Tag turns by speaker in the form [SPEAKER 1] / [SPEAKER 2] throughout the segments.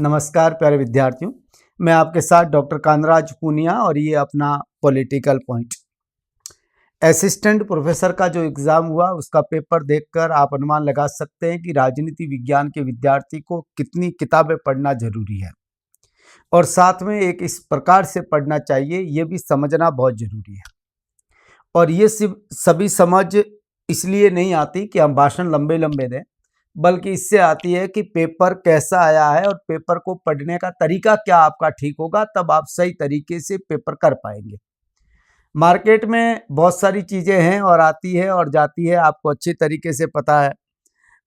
[SPEAKER 1] नमस्कार प्यारे विद्यार्थियों, मैं आपके साथ डॉक्टर कांतराज पूनिया और ये अपना पॉलिटिकल पॉइंट। असिस्टेंट प्रोफेसर का जो एग्ज़ाम हुआ उसका पेपर देखकर आप अनुमान लगा सकते हैं कि राजनीति विज्ञान के विद्यार्थी को कितनी किताबें पढ़ना जरूरी है और साथ में एक इस प्रकार से पढ़ना चाहिए, ये भी समझना बहुत ज़रूरी है। और ये सिर्फ सभी समझ इसलिए नहीं आती कि हम भाषण लंबे लंबे दें, बल्कि इससे आती है कि पेपर कैसा आया है और पेपर को पढ़ने का तरीका क्या आपका ठीक होगा, तब आप सही तरीके से पेपर कर पाएंगे। मार्केट में बहुत सारी चीज़ें हैं और आती है और जाती है, आपको अच्छी तरीके से पता है।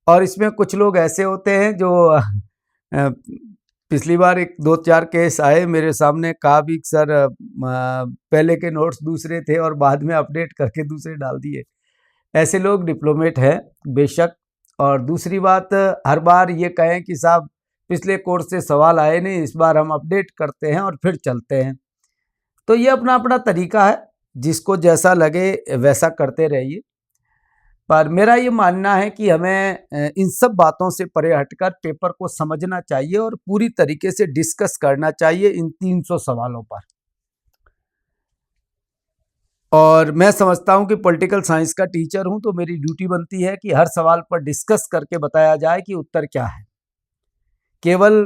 [SPEAKER 1] और इसमें कुछ लोग ऐसे होते हैं जो पिछली बार एक दो चार केस आए मेरे सामने, कहा भी सर पहले के नोट्स दूसरे थे और बाद में अपडेट करके दूसरे डाल दिए। ऐसे लोग डिप्लोमेट हैं बेशक। और दूसरी बात, हर बार ये कहें कि साहब पिछले कोर्स से सवाल आए नहीं, इस बार हम अपडेट करते हैं और फिर चलते हैं। तो ये अपना अपना तरीका है, जिसको जैसा लगे वैसा करते रहिए। पर मेरा ये मानना है कि हमें इन सब बातों से परे हटकर पेपर को समझना चाहिए और पूरी तरीके से डिस्कस करना चाहिए इन 300 सवालों पर। और मैं समझता हूं कि पॉलिटिकल साइंस का टीचर हूं तो मेरी ड्यूटी बनती है कि हर सवाल पर डिस्कस करके बताया जाए कि उत्तर क्या है। केवल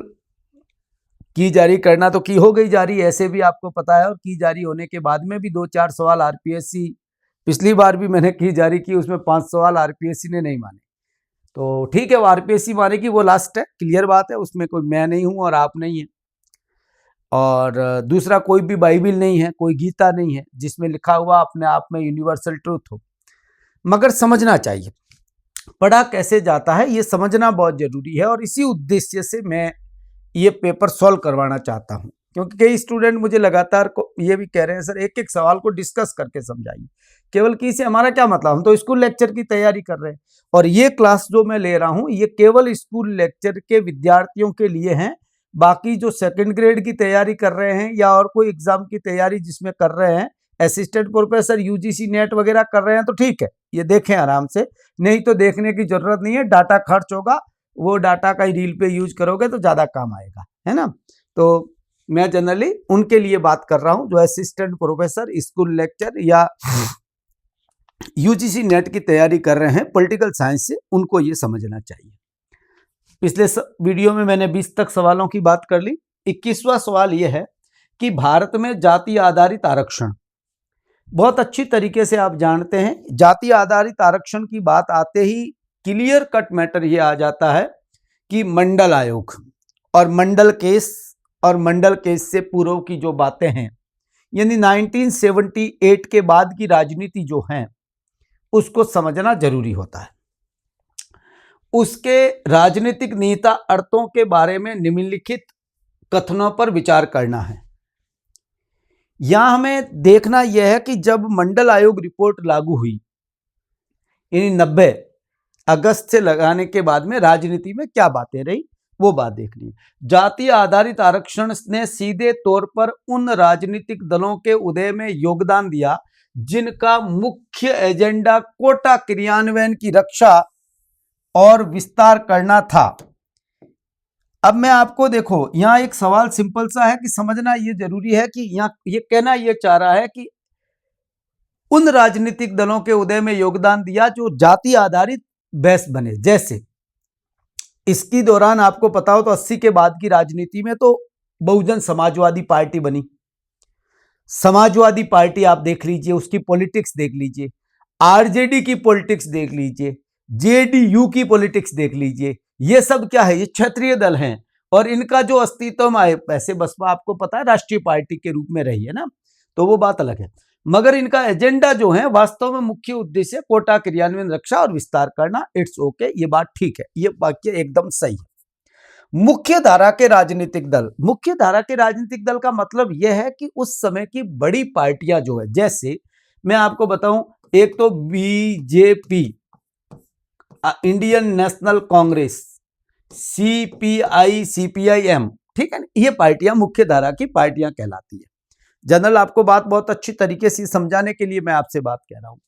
[SPEAKER 1] की जारी करना तो की हो गई जारी, ऐसे भी आपको पता है, और की जारी होने के बाद में भी 2-4 सवाल आरपीएससी, पिछली बार भी मैंने की जारी की, उसमें 5 सवाल आरपीएससी ने नहीं माने। तो ठीक है, वो आरपीएससी मानेगी, वो लास्ट है, क्लियर बात है, उसमें कोई मैं नहीं हूं और आप नहीं है। और दूसरा, कोई भी बाइबिल नहीं है, कोई गीता नहीं है जिसमें लिखा हुआ अपने आप में यूनिवर्सल ट्रूथ हो। मगर समझना चाहिए पढ़ा कैसे जाता है, ये समझना बहुत जरूरी है। और इसी उद्देश्य से मैं ये पेपर सॉल्व करवाना चाहता हूं, क्योंकि कई स्टूडेंट मुझे लगातार ये भी कह रहे हैं सर एक एक सवाल को डिस्कस करके समझाइए। केवल की से हमारा क्या मतलब, हम तो स्कूल लेक्चर की तैयारी कर रहे हैं और ये क्लास जो मैं ले रहा हूं ये केवल स्कूल लेक्चर के विद्यार्थियों के लिए है। बाकी जो सेकंड ग्रेड की तैयारी कर रहे हैं या और कोई एग्जाम की तैयारी जिसमें कर रहे हैं, असिस्टेंट प्रोफेसर, यूजीसी नेट वगैरह कर रहे हैं, तो ठीक है, ये देखें आराम से, नहीं तो देखने की जरूरत नहीं है। डाटा खर्च होगा, वो डाटा का ही रील पे यूज करोगे तो ज्यादा काम आएगा, है ना। तो मैं जनरली उनके लिए बात कर रहा हूं जो असिस्टेंट प्रोफेसर, स्कूल लेक्चर या यूजीसी नेट की तैयारी कर रहे हैं पॉलिटिकल साइंस से, उनको ये समझना चाहिए। पिछले वीडियो में मैंने 20 तक सवालों की बात कर ली। 21वां सवाल यह है कि भारत में जाति आधारित आरक्षण, बहुत अच्छी तरीके से आप जानते हैं, जाति आधारित आरक्षण की बात आते ही क्लियर कट मैटर ये आ जाता है कि मंडल आयोग और मंडल केस से पूर्व की जो बातें हैं, यानी 1978 के बाद की राजनीति जो है उसको समझना जरूरी होता है। उसके राजनीतिक निहिता अर्थों के बारे में निम्नलिखित कथनों पर विचार करना है। यहां हमें देखना यह है कि जब मंडल आयोग रिपोर्ट लागू हुई, यानी 90 अगस्त से लगाने के बाद में राजनीति में क्या बातें रही, वो बात देखनी है। जाति आधारित आरक्षण ने सीधे तौर पर उन राजनीतिक दलों के उदय में योगदान दिया जिनका मुख्य एजेंडा कोटा क्रियान्वयन की रक्षा और विस्तार करना था। अब मैं आपको देखो, यहां एक सवाल सिंपल सा है कि समझना ये जरूरी है कि यहां ये कहना ये चाह रहा है कि उन राजनीतिक दलों के उदय में योगदान दिया जो जाति आधारित बेस बने। जैसे इसकी दौरान आपको पता हो तो 80 के बाद की राजनीति में तो बहुजन समाजवादी पार्टी बनी। समाजवादी पार्टी आप देख लीजिए, उसकी पॉलिटिक्स देख लीजिए, आरजेडी की पॉलिटिक्स देख लीजिए, जेडीयू की पॉलिटिक्स देख लीजिए, ये सब क्या है, ये क्षेत्रीय दल हैं और इनका जो अस्तित्व में आए, वैसे बसपा आपको पता है राष्ट्रीय पार्टी के रूप में रही है ना, तो वो बात अलग है। मगर इनका एजेंडा जो है वास्तव में मुख्य उद्देश्य कोटा क्रियान्वयन, रक्षा और विस्तार करना। इट्स ओके, ये बात ठीक है, ये वाक्य एकदम सही है। मुख्य धारा के राजनीतिक दल, मुख्य धारा के राजनीतिक दल का मतलब यह है कि उस समय की बड़ी पार्टियां जो है, जैसे मैं आपको बताऊं, एक तो BJP, Indian national Congress, CPI, CPIM, ठीक है ना, ये पार्टियां मुख्य धारा की पार्टियां कहलाती है। जनरल आपको बात बहुत अच्छी तरीके से समझाने के लिए मैं आपसे बात कह रहा हूं।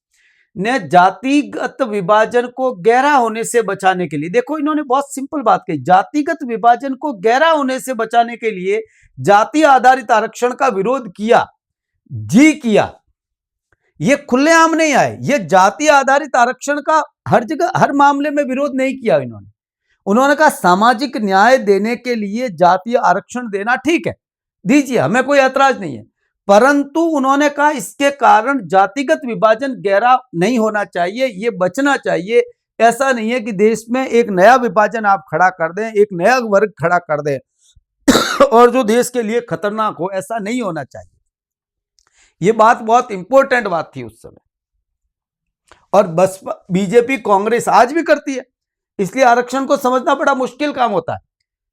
[SPEAKER 1] ने जातिगत विभाजन को गहरा होने से बचाने के लिए, देखो इन्होंने बहुत सिंपल बात कही, जातिगत विभाजन को गहरा होने से बचाने के लिए जाति आधारित आरक्षण का विरोध किया, जी किया। ये खुलेआम नहीं आए, ये जाति आधारित आरक्षण का हर जगह हर मामले में विरोध नहीं किया इन्होंने। उन्होंने कहा सामाजिक न्याय देने के लिए जातीय आरक्षण देना ठीक है, दीजिए, हमें कोई ऐतराज नहीं है, परंतु उन्होंने कहा इसके कारण जातिगत विभाजन गहरा नहीं होना चाहिए, ये बचना चाहिए। ऐसा नहीं है कि देश में एक नया विभाजन आप खड़ा कर दें, एक नया वर्ग खड़ा कर दें और जो देश के लिए खतरनाक हो, ऐसा नहीं होना चाहिए। ये बात बहुत इंपॉर्टेंट बात थी उस समय, और बसपा बीजेपी कांग्रेस आज भी करती है, इसलिए आरक्षण को समझना बड़ा मुश्किल काम होता है।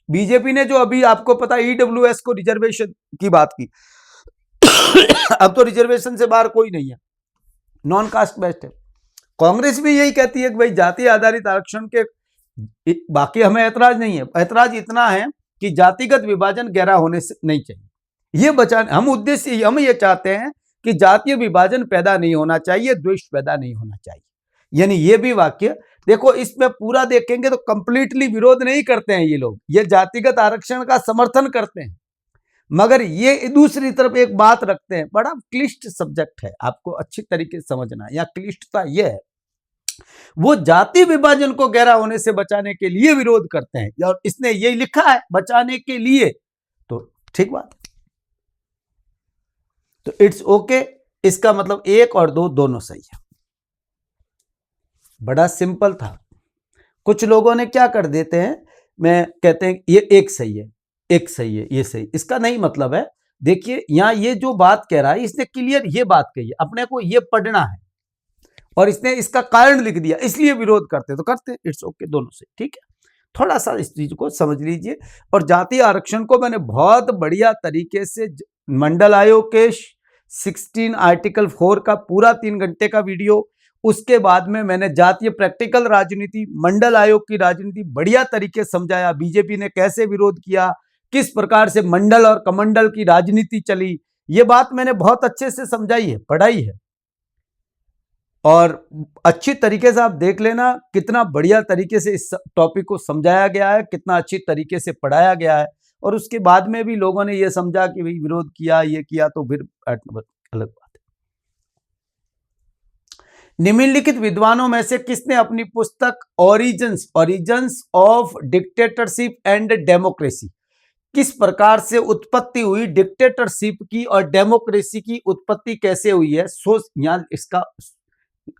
[SPEAKER 1] बीजेपी ने जो अभी आपको पता ईडब्ल्यूएस को रिजर्वेशन की बात की अब तो रिजर्वेशन से बाहर कोई नहीं है, नॉन कास्ट बेस्ड है। कांग्रेस भी यही कहती है कि भाई जाति आधारित आरक्षण के बाकी हमें ऐतराज नहीं है, ऐतराज इतना है कि जातिगत विभाजन गहरा होने से नहीं चाहिए, ये बचाने हम उद्देश्य हम ये चाहते हैं कि जातीय विभाजन पैदा नहीं होना चाहिए, द्वेष पैदा नहीं होना चाहिए। यानी ये भी वाक्य देखो, इसमें पूरा देखेंगे तो कंप्लीटली विरोध नहीं करते हैं ये लोग, ये जातिगत आरक्षण का समर्थन करते हैं, मगर ये दूसरी तरफ एक बात रखते हैं। बड़ा क्लिष्ट सब्जेक्ट है, आपको अच्छी तरीके से समझना। या क्लिष्टता यह है, वो जाति विभाजन को गहरा होने से बचाने के लिए विरोध करते हैं, और इसने ये लिखा है बचाने के लिए, तो ठीक बात है, तो इट्स ओके। इसका मतलब 1 और 2 दोनों सही है। बड़ा सिंपल था। कुछ लोगों ने क्या कर देते हैं, मैं कहते हैं ये एक सही है, एक सही है, ये सही, इसका नहीं मतलब है। देखिए यहां ये जो बात कह रहा है, इसने क्लियर ये बात कही है, अपने को ये पढ़ना है, और इसने इसका कारण लिख दिया, इसलिए विरोध करते तो करते, इट्स ओके, दोनों से ठीक है। थोड़ा सा इस चीज को समझ लीजिए। और जातीय आरक्षण को मैंने बहुत बढ़िया तरीके से मंडल आयोग के 16 आर्टिकल 4 का पूरा 3 घंटे का वीडियो, उसके बाद में मैंने जातीय प्रैक्टिकल राजनीति, मंडल आयोग की राजनीति बढ़िया तरीके से समझाया, बीजेपी ने कैसे विरोध किया, किस प्रकार से मंडल और कमंडल की राजनीति चली, ये बात मैंने बहुत अच्छे से समझाई है, पढ़ाई है, और अच्छी तरीके से आप देख लेना कितना बढ़िया तरीके से इस टॉपिक को समझाया गया है, कितना अच्छी तरीके से पढ़ाया गया है। और उसके बाद में भी लोगों ने ये समझा कि भाई विरोध किया, ये किया, तो फिर अलग बात है। निम्नलिखित विद्वानों में से किसने अपनी पुस्तक origins of dictatorship and democracy, किस प्रकार से उत्पत्ति हुई डिक्टेटरशिप की और डेमोक्रेसी की उत्पत्ति कैसे हुई है, यहां इसका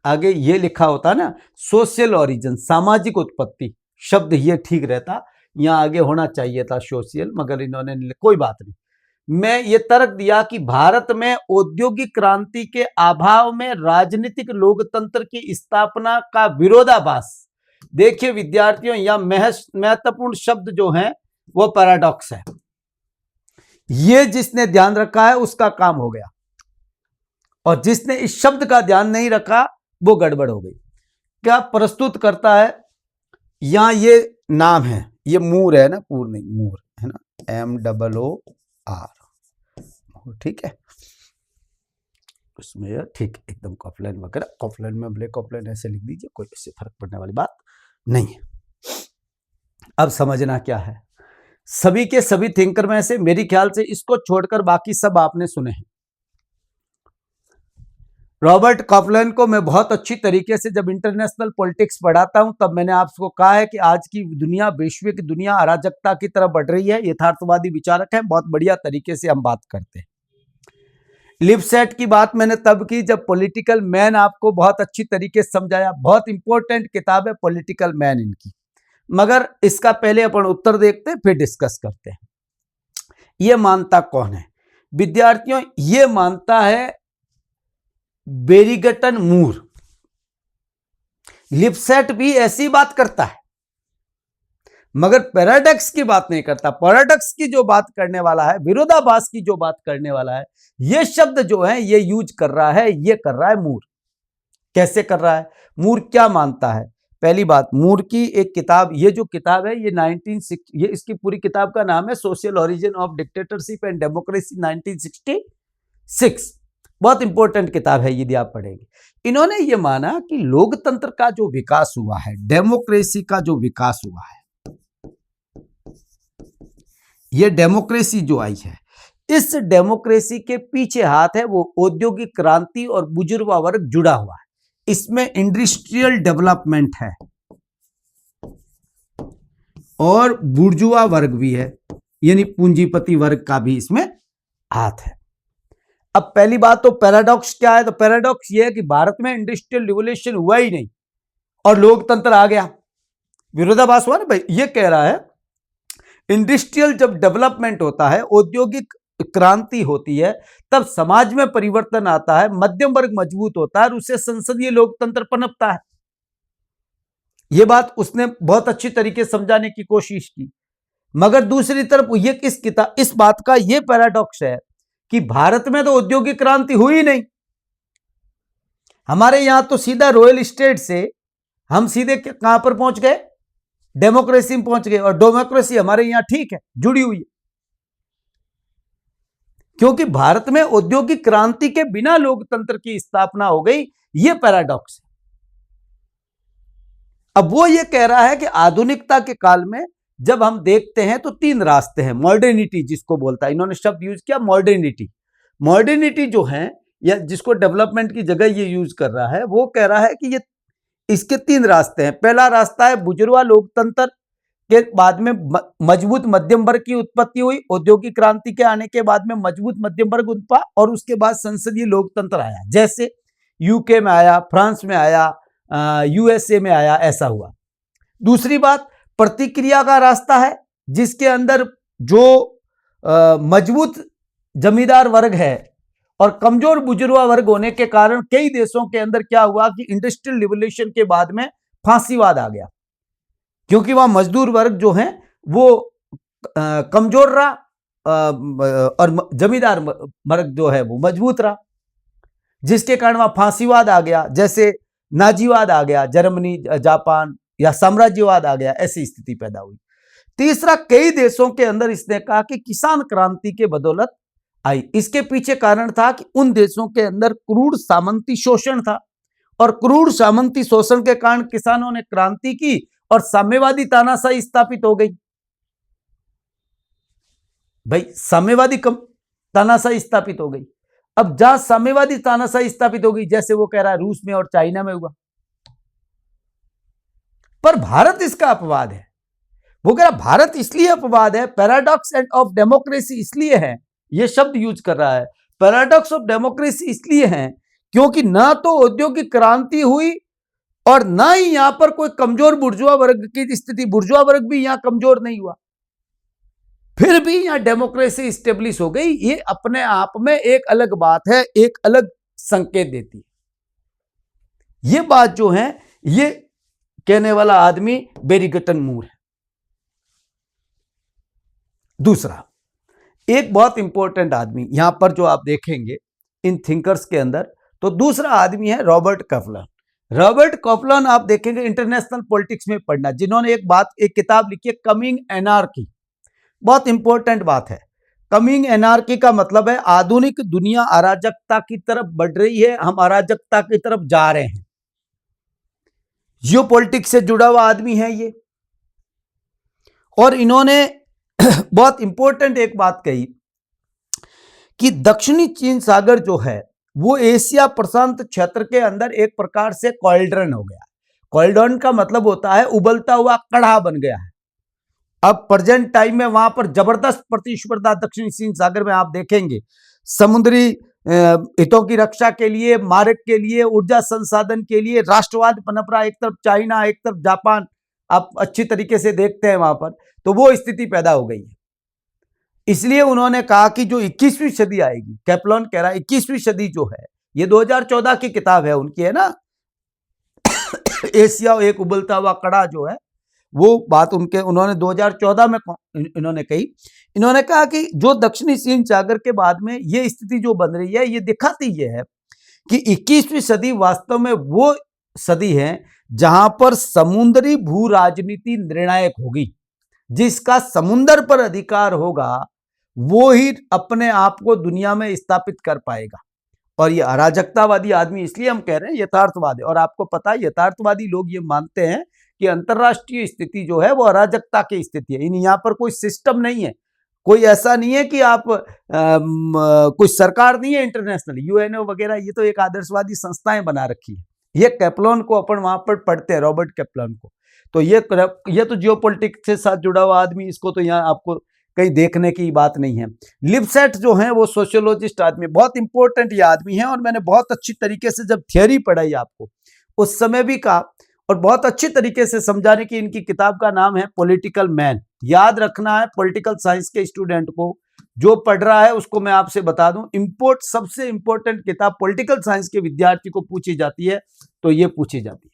[SPEAKER 1] आगे ये लिखा होता है ना, सोशल ओरिजिन, सामाजिक उत्पत्ति, शब्द ये ठीक रहता, यहां आगे होना चाहिए था सोशल, मगर इन्होंने कोई बात नहीं। मैं ये तर्क दिया कि भारत में औद्योगिक क्रांति के अभाव में राजनीतिक लोकतंत्र की स्थापना का विरोधाभास, देखिए विद्यार्थियों, यह महत्वपूर्ण शब्द जो है वो पैराडॉक्स है, ये जिसने ध्यान रखा है उसका काम हो गया, और जिसने इस शब्द का ध्यान नहीं रखा वो गड़बड़ हो गई। क्या प्रस्तुत करता है, यहां ये नाम है, ये मूर है ना, पूर नहीं मूर है ना, MOOR, ठीक है, उसमें ठीक एकदम कॉफलाइन वगैरह, कॉफलाइन में ब्लैक कॉफलाइन ऐसे लिख दीजिए, कोई इससे फर्क पड़ने वाली बात नहीं है। अब समझना क्या है, सभी के सभी थिंकर में से मेरी ख्याल से इसको छोड़कर बाकी सब आपने सुने हैं। रॉबर्ट कॉफलाइन को मैं बहुत अच्छी तरीके से जब इंटरनेशनल पॉलिटिक्स पढ़ाता हूं, तब मैंने आपको कहा है कि आज की दुनिया, वैश्विक दुनिया अराजकता की तरफ बढ़ रही है, यथार्थवादी विचारक है, बहुत बढ़िया तरीके से हम बात करते हैं। लिपसेट की बात मैंने तब की जब पॉलिटिकल मैन आपको बहुत अच्छी तरीके से समझाया, बहुत इंपॉर्टेंट किताब है पॉलिटिकल मैन इनकी, मगर इसका पहले अपन उत्तर देखते हैं फिर डिस्कस करते हैं। ये मानता कौन है विद्यार्थियों, ये मानता है बेरिगटन मूर। लिपसेट भी ऐसी बात करता है, मगर पैराडॉक्स की बात नहीं करता। पैराडॉक्स की जो बात करने वाला है, विरोधाभास की जो बात करने वाला है, ये शब्द जो है ये यूज कर रहा है, ये कर रहा है मूर। कैसे कर रहा है, मूर क्या मानता है? पहली बात, मूर की एक किताब, ये जो किताब है ये 1960, ये इसकी पूरी किताब का नाम है social origin of dictatorship and democracy 1966। बहुत इंपॉर्टेंट किताब है, यदि आप पढ़ेंगे। इन्होंने ये माना कि लोकतंत्र का जो विकास हुआ है, डेमोक्रेसी का जो विकास हुआ है, ये डेमोक्रेसी जो आई है, इस डेमोक्रेसी के पीछे हाथ है वो औद्योगिक क्रांति और बुजुर्गा वर्ग जुड़ा हुआ है। इसमें इंडस्ट्रियल डेवलपमेंट है और बुर्जुआ वर्ग भी है, यानी पूंजीपति वर्ग का भी इसमें हाथ है। अब पहली बात तो पैराडॉक्स क्या है? तो पैराडॉक्स ये है कि भारत में इंडस्ट्रियल रिवोल्यूशन हुआ ही नहीं और लोकतंत्र आ गया। विरोधाभास हुआ ना भाई। ये कह रहा है इंडस्ट्रियल जब डेवलपमेंट होता है, औद्योगिक क्रांति होती है, तब समाज में परिवर्तन आता है, मध्यम वर्ग मजबूत होता है और उससे संसदीय लोकतंत्र पनपता है। यह बात उसने बहुत अच्छी तरीके से समझाने की कोशिश की। मगर दूसरी तरफ ये इस बात का यह पैराडॉक्स है कि भारत में तो औद्योगिक क्रांति हुई नहीं। हमारे यहां तो सीधा रॉयल स्टेट से हम सीधे कहां पर पहुंच गए? डेमोक्रेसी में पहुंच गए। और डेमोक्रेसी हमारे यहां ठीक है, जुड़ी हुई है, क्योंकि भारत में औद्योगिक क्रांति के बिना लोकतंत्र की स्थापना हो गई। यह पैराडॉक्स है। अब वो ये कह रहा है कि आधुनिकता के काल में जब हम देखते हैं तो तीन रास्ते हैं। मॉडर्निटी जिसको बोलता है, इन्होंने शब्द यूज किया मॉडर्निटी। मॉडर्निटी जो है, या जिसको डेवलपमेंट की जगह ये यूज कर रहा है, वो कह रहा है कि ये इसके तीन रास्ते हैं। पहला रास्ता है बुजुर्गा लोकतंत्र के बाद में मजबूत मध्यम वर्ग की उत्पत्ति हुई, औद्योगिक क्रांति के आने के बाद में मजबूत मध्यम वर्ग उत्पा और उसके बाद संसदीय लोकतंत्र आया, जैसे यूके में आया, फ्रांस में आया, यूएसए में आया, ऐसा हुआ। दूसरी बात प्रतिक्रिया का रास्ता है, जिसके अंदर जो मजबूत जमींदार वर्ग है और कमजोर बुजुर्गा वर्ग होने के कारण कई देशों के अंदर क्या हुआ कि इंडस्ट्रियल रिवोल्यूशन के बाद में फांसीवाद आ गया, क्योंकि वहां मजदूर वर्ग जो है वो कमजोर रहा और जमींदार वर्ग जो है वो मजबूत रहा, जिसके कारण वहां फांसीवाद आ गया, जैसे नाजीवाद आ गया जर्मनी, जापान, या साम्राज्यवाद आ गया, ऐसी स्थिति पैदा हुई। तीसरा, कई देशों के अंदर इसने कहा कि किसान क्रांति के बदौलत आई। इसके पीछे कारण था कि उन देशों के अंदर क्रूर सामंती शोषण था और क्रूर सामंती शोषण के कारण किसानों ने क्रांति की और साम्यवादी तानाशाही स्थापित हो गई। भाई साम्यवादी तानाशाही स्थापित हो गई। अब जहां साम्यवादी तानाशाही स्थापित हो गई, जैसे वो कह रहा है रूस में और चाइना में हुआ, पर भारत इसका अपवाद है। वो कह रहा भारत इसलिए अपवाद है, पैराडॉक्स एंड ऑफ डेमोक्रेसी इसलिए है, ये शब्द यूज कर रहा है, पैराडॉक्स ऑफ डेमोक्रेसी इसलिए है क्योंकि ना तो औद्योगिक क्रांति हुई और ना ही यहां पर कोई कमजोर बुर्जुआ वर्ग की स्थिति, बुर्जुआ वर्ग भी यहां कमजोर नहीं हुआ, फिर भी यहां डेमोक्रेसी स्टेब्लिश हो गई। ये अपने आप में एक अलग बात है, एक अलग संकेत देती है। ये बात जो है, ये कहने वाला आदमी बेरिगटन मूर है। दूसरा, एक बहुत इंपॉर्टेंट आदमी यहां पर जो आप देखेंगे इन थिंकर्स के अंदर, तो दूसरा आदमी है रॉबर्ट कपलन। रॉबर्ट कपलन आप देखेंगे इंटरनेशनल पॉलिटिक्स में पढ़ना, जिन्होंने एक किताब लिखी है कमिंग एनार्की। बहुत इंपॉर्टेंट बात है। कमिंग एनार्की का मतलब है आधुनिक दुनिया अराजकता की तरफ बढ़ रही है, हम अराजकता की तरफ जा रहे हैं। जियोपॉलिटिक्स से जुड़ा हुआ आदमी है ये। और इन्होंने बहुत इंपॉर्टेंट एक बात कही कि दक्षिणी चीन सागर जो है वो एशिया प्रशांत क्षेत्र के अंदर एक प्रकार से कॉल्ड्रन हो गया। कॉल्ड्रन का मतलब होता है उबलता हुआ कढ़ा बन गया है। अब प्रेजेंट टाइम में वहां पर जबरदस्त प्रतिस्पर्धा दक्षिणी चीन सागर में आप देखेंगे, समुद्री हितों की रक्षा के लिए, मार्ग के लिए, ऊर्जा संसाधन के लिए राष्ट्रवाद पनप रहा, एक तरफ चाइना, एक तरफ जापान, आप अच्छी तरीके से देखते हैं वहां पर, तो वो स्थिति पैदा हो गई है। इसलिए उन्होंने कहा कि जो 21वीं सदी आएगी, कैपलॉन कह रहा है 21वीं सदी जो है, ये 2014 की किताब है उनकी, है ना, एशिया एक उबलता हुआ कड़ा जो है, वो बात उन्होंने 2014 में इन्होंने कही। इन्होंने कहा कि जो दक्षिणी चीन सागर के बाद में ये स्थिति जो बन रही है, ये दिखाती ये है कि 21वीं सदी वास्तव में वो सदी है जहां पर समुद्री भू राजनीति निर्णायक होगी। जिसका समुद्र पर अधिकार होगा वो ही अपने आप को दुनिया में स्थापित कर पाएगा। और ये अराजकतावादी आदमी इसलिए हम कह रहे हैं यथार्थवाद है। और आपको पता है यथार्थवादी लोग ये मानते हैं कि अंतरराष्ट्रीय स्थिति जो है वो अराजकता की स्थिति है। यहाँ पर कोई सिस्टम नहीं है, कोई ऐसा नहीं है कि आप कोई सरकार नहीं है इंटरनेशनल, यूएनओ वगैरह, ये तो एक आदर्शवादी संस्थाएं बना रखी है। ये कैप्लॉन को अपन वहां पर पढ़ते हैं, रॉबर्ट कैप्लॉन को। तो ये तो जियोपॉलिटिक्स से साथ जुड़ा हुआ आदमी, इसको तो यहाँ आपको कहीं देखने की बात नहीं है। लिपसेट जो है वो सोशियोलॉजिस्ट आदमी, बहुत इंपॉर्टेंट ये आदमी है। और मैंने बहुत अच्छी तरीके से जब थियोरी पढ़ाई आपको उस समय भी कहा, और बहुत अच्छी तरीके से समझाने की इनकी किताब का नाम है पॉलिटिकल मैन। याद रखना है पॉलिटिकल साइंस के स्टूडेंट को, जो पढ़ रहा है उसको मैं आपसे बता दूं, सबसे इंपॉर्टेंट किताब पॉलिटिकल साइंस के विद्यार्थी को पूछी जाती है तो ये पूछी जाती है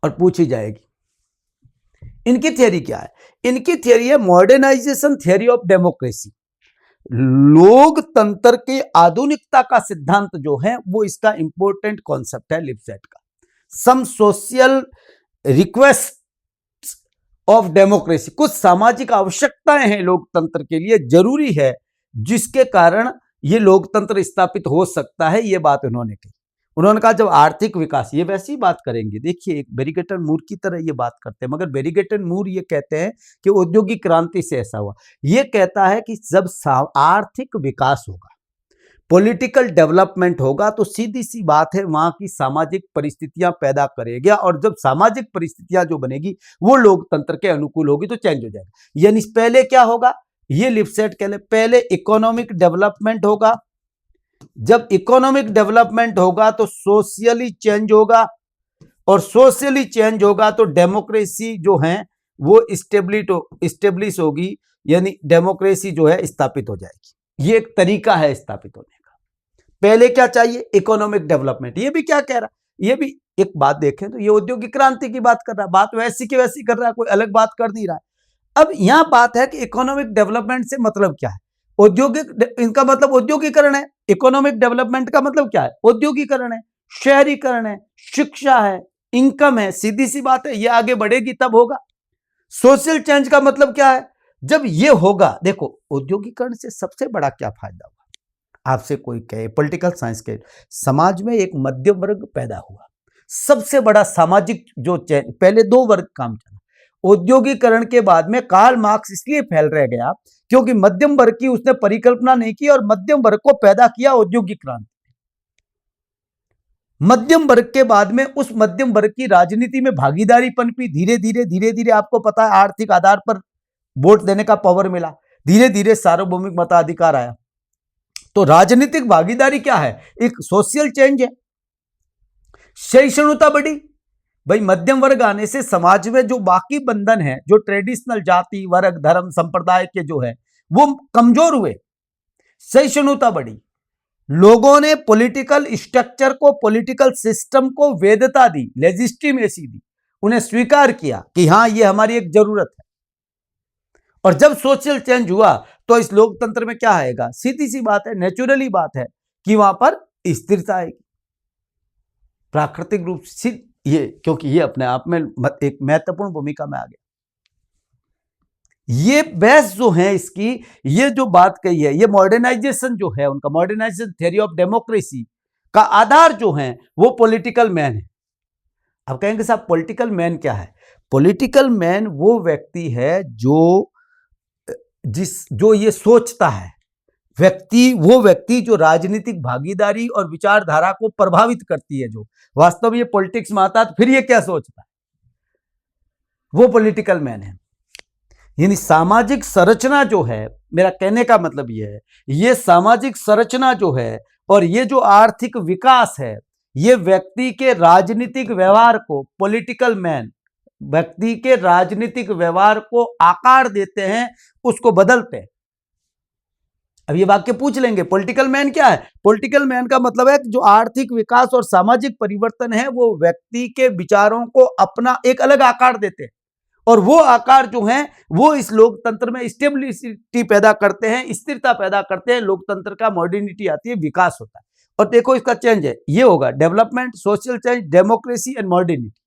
[SPEAKER 1] और पूछी जाएगी। इनकी थियरी क्या है? इनकी थियरी है मॉडर्नाइजेशन थियरी ऑफ डेमोक्रेसी। लोकतंत्र के आधुनिकता का सिद्धांत जो है वो इसका इंपॉर्टेंट कॉन्सेप्ट है लिपसेट का। Some social request of democracy, कुछ सामाजिक आवश्यकताएं हैं लोकतंत्र के लिए, जरूरी है, जिसके कारण ये लोकतंत्र स्थापित हो सकता है। ये बात उन्होंने कही। उन्होंने कहा जब आर्थिक विकास, ये वैसी बात करेंगे, देखिए एक बैरिगेटन मूर की तरह ये बात करते हैं, मगर बैरिगेटन मूर ये कहते हैं कि औद्योगिक क्रांति से ऐसा हुआ। ये कहता है कि जब आर्थिक विकास होगा, पॉलिटिकल डेवलपमेंट होगा, तो सीधी सी बात है वहां की सामाजिक परिस्थितियां पैदा करेगा, और जब सामाजिक परिस्थितियां जो बनेगी वो लोकतंत्र के अनुकूल होगी तो चेंज हो जाएगा। यानी पहले क्या होगा, ये लिपसेट कह ले, पहले इकोनॉमिक डेवलपमेंट होगा। जब इकोनॉमिक डेवलपमेंट होगा तो सोशली चेंज होगा, और सोशली चेंज होगा तो डेमोक्रेसी जो है वो स्टेब्लिश होगी, यानी डेमोक्रेसी जो है स्थापित हो जाएगी। ये एक तरीका है स्थापित होने का। पहले क्या चाहिए? Economic development. ये भी क्या कह रहा है? ये भी एक बात देखें तो ये औद्योगिक क्रांति की बात कर रहा है, बात वैसी की वैसी कर रहा है, कोई अलग बात कर नहीं रहा है। अब यहां बात है कि इकोनॉमिक डेवलपमेंट से मतलब क्या है? औद्योगिक, इनका मतलब औद्योगिकरण है। इकोनॉमिक डेवलपमेंट का मतलब क्या है? औद्योगिकरण है, शहरीकरण है, शिक्षा है, इनकम है। सीधी सी बात है, ये आगे बढ़ेगी तब होगा। सोशल चेंज का मतलब क्या है? जब ये होगा, देखो औद्योगिकरण से सबसे बड़ा क्या फायदा हुआ? आपसे कोई कहे, पॉलिटिकल साइंस के, समाज में एक मध्यम वर्ग पैदा हुआ। सबसे बड़ा सामाजिक जो चेंज, पहले दो वर्ग काम चला, औद्योगिकरण के बाद में कार्ल मार्क्स इसलिए फैल रह गया क्योंकि मध्यम वर्ग की उसने परिकल्पना नहीं की, और मध्यम वर्ग को पैदा किया औद्योगिक क्रांति। मध्यम वर्ग के बाद में उस मध्यम वर्ग की राजनीति में भागीदारी पनपी, धीरे धीरे आपको पता है आर्थिक आधार पर वोट देने का पावर मिला, धीरे धीरे सार्वभौमिक मताधिकार आया। तो राजनीतिक भागीदारी क्या है? एक सोशल चेंज है। सहिष्णुता बढ़ी। भाई मध्यम वर्ग आने से समाज में जो बाकी बंधन है, जो ट्रेडिशनल जाति वर्ग धर्म संप्रदाय के जो है वो कमजोर हुए, सहिष्णुता बढ़ी। लोगों ने पॉलिटिकल स्ट्रक्चर को, पॉलिटिकल सिस्टम को वैधता दी, लेजिस्टिमेसी दी, उन्हें स्वीकार किया कि हां ये हमारी एक जरूरत है। और जब सोशल चेंज हुआ तो इस लोकतंत्र में क्या आएगा? सीधी सी बात है, नेचुरली बात है कि वहां पर स्थिरता आएगी, प्राकृतिक रूप से ये, क्योंकि ये अपने आप में एक महत्वपूर्ण भूमिका में आ गया। ये बहस जो है इसकी, ये जो बात कही है, ये मॉडर्नाइजेशन जो है उनका, मॉडर्नाइजेशन थ्योरी ऑफ डेमोक्रेसी का आधार जो है वो पॉलिटिकल मैन है। अब कहेंगे साहब पॉलिटिकल मैन क्या है? पॉलिटिकल मैन वो व्यक्ति है जो ये सोचता है, वो व्यक्ति जो राजनीतिक भागीदारी और विचारधारा को प्रभावित करती है, जो वास्तव में ये पॉलिटिक्स में आता है तो फिर ये क्या सोचता है, वो पॉलिटिकल मैन है। यानी सामाजिक संरचना जो है, मेरा कहने का मतलब ये है, ये सामाजिक संरचना जो है और ये जो आर्थिक विकास है, ये व्यक्ति के राजनीतिक व्यवहार को, पॉलिटिकल मैन व्यक्ति के राजनीतिक व्यवहार को आकार देते हैं, उसको बदलते हैं। अब ये वाक्य पूछ लेंगे पॉलिटिकल मैन क्या है? पॉलिटिकल मैन का मतलब है कि जो आर्थिक विकास और सामाजिक परिवर्तन है वो व्यक्ति के विचारों को अपना एक अलग आकार देते हैं, और वो आकार जो है वो इस लोकतंत्र में स्टेबिलिटी पैदा करते हैं, स्थिरता पैदा करते हैं। लोकतंत्र का मॉडर्निटी आती है, विकास होता है। और देखो इसका चेंज है, ये होगा development, social change, democracy and modernity,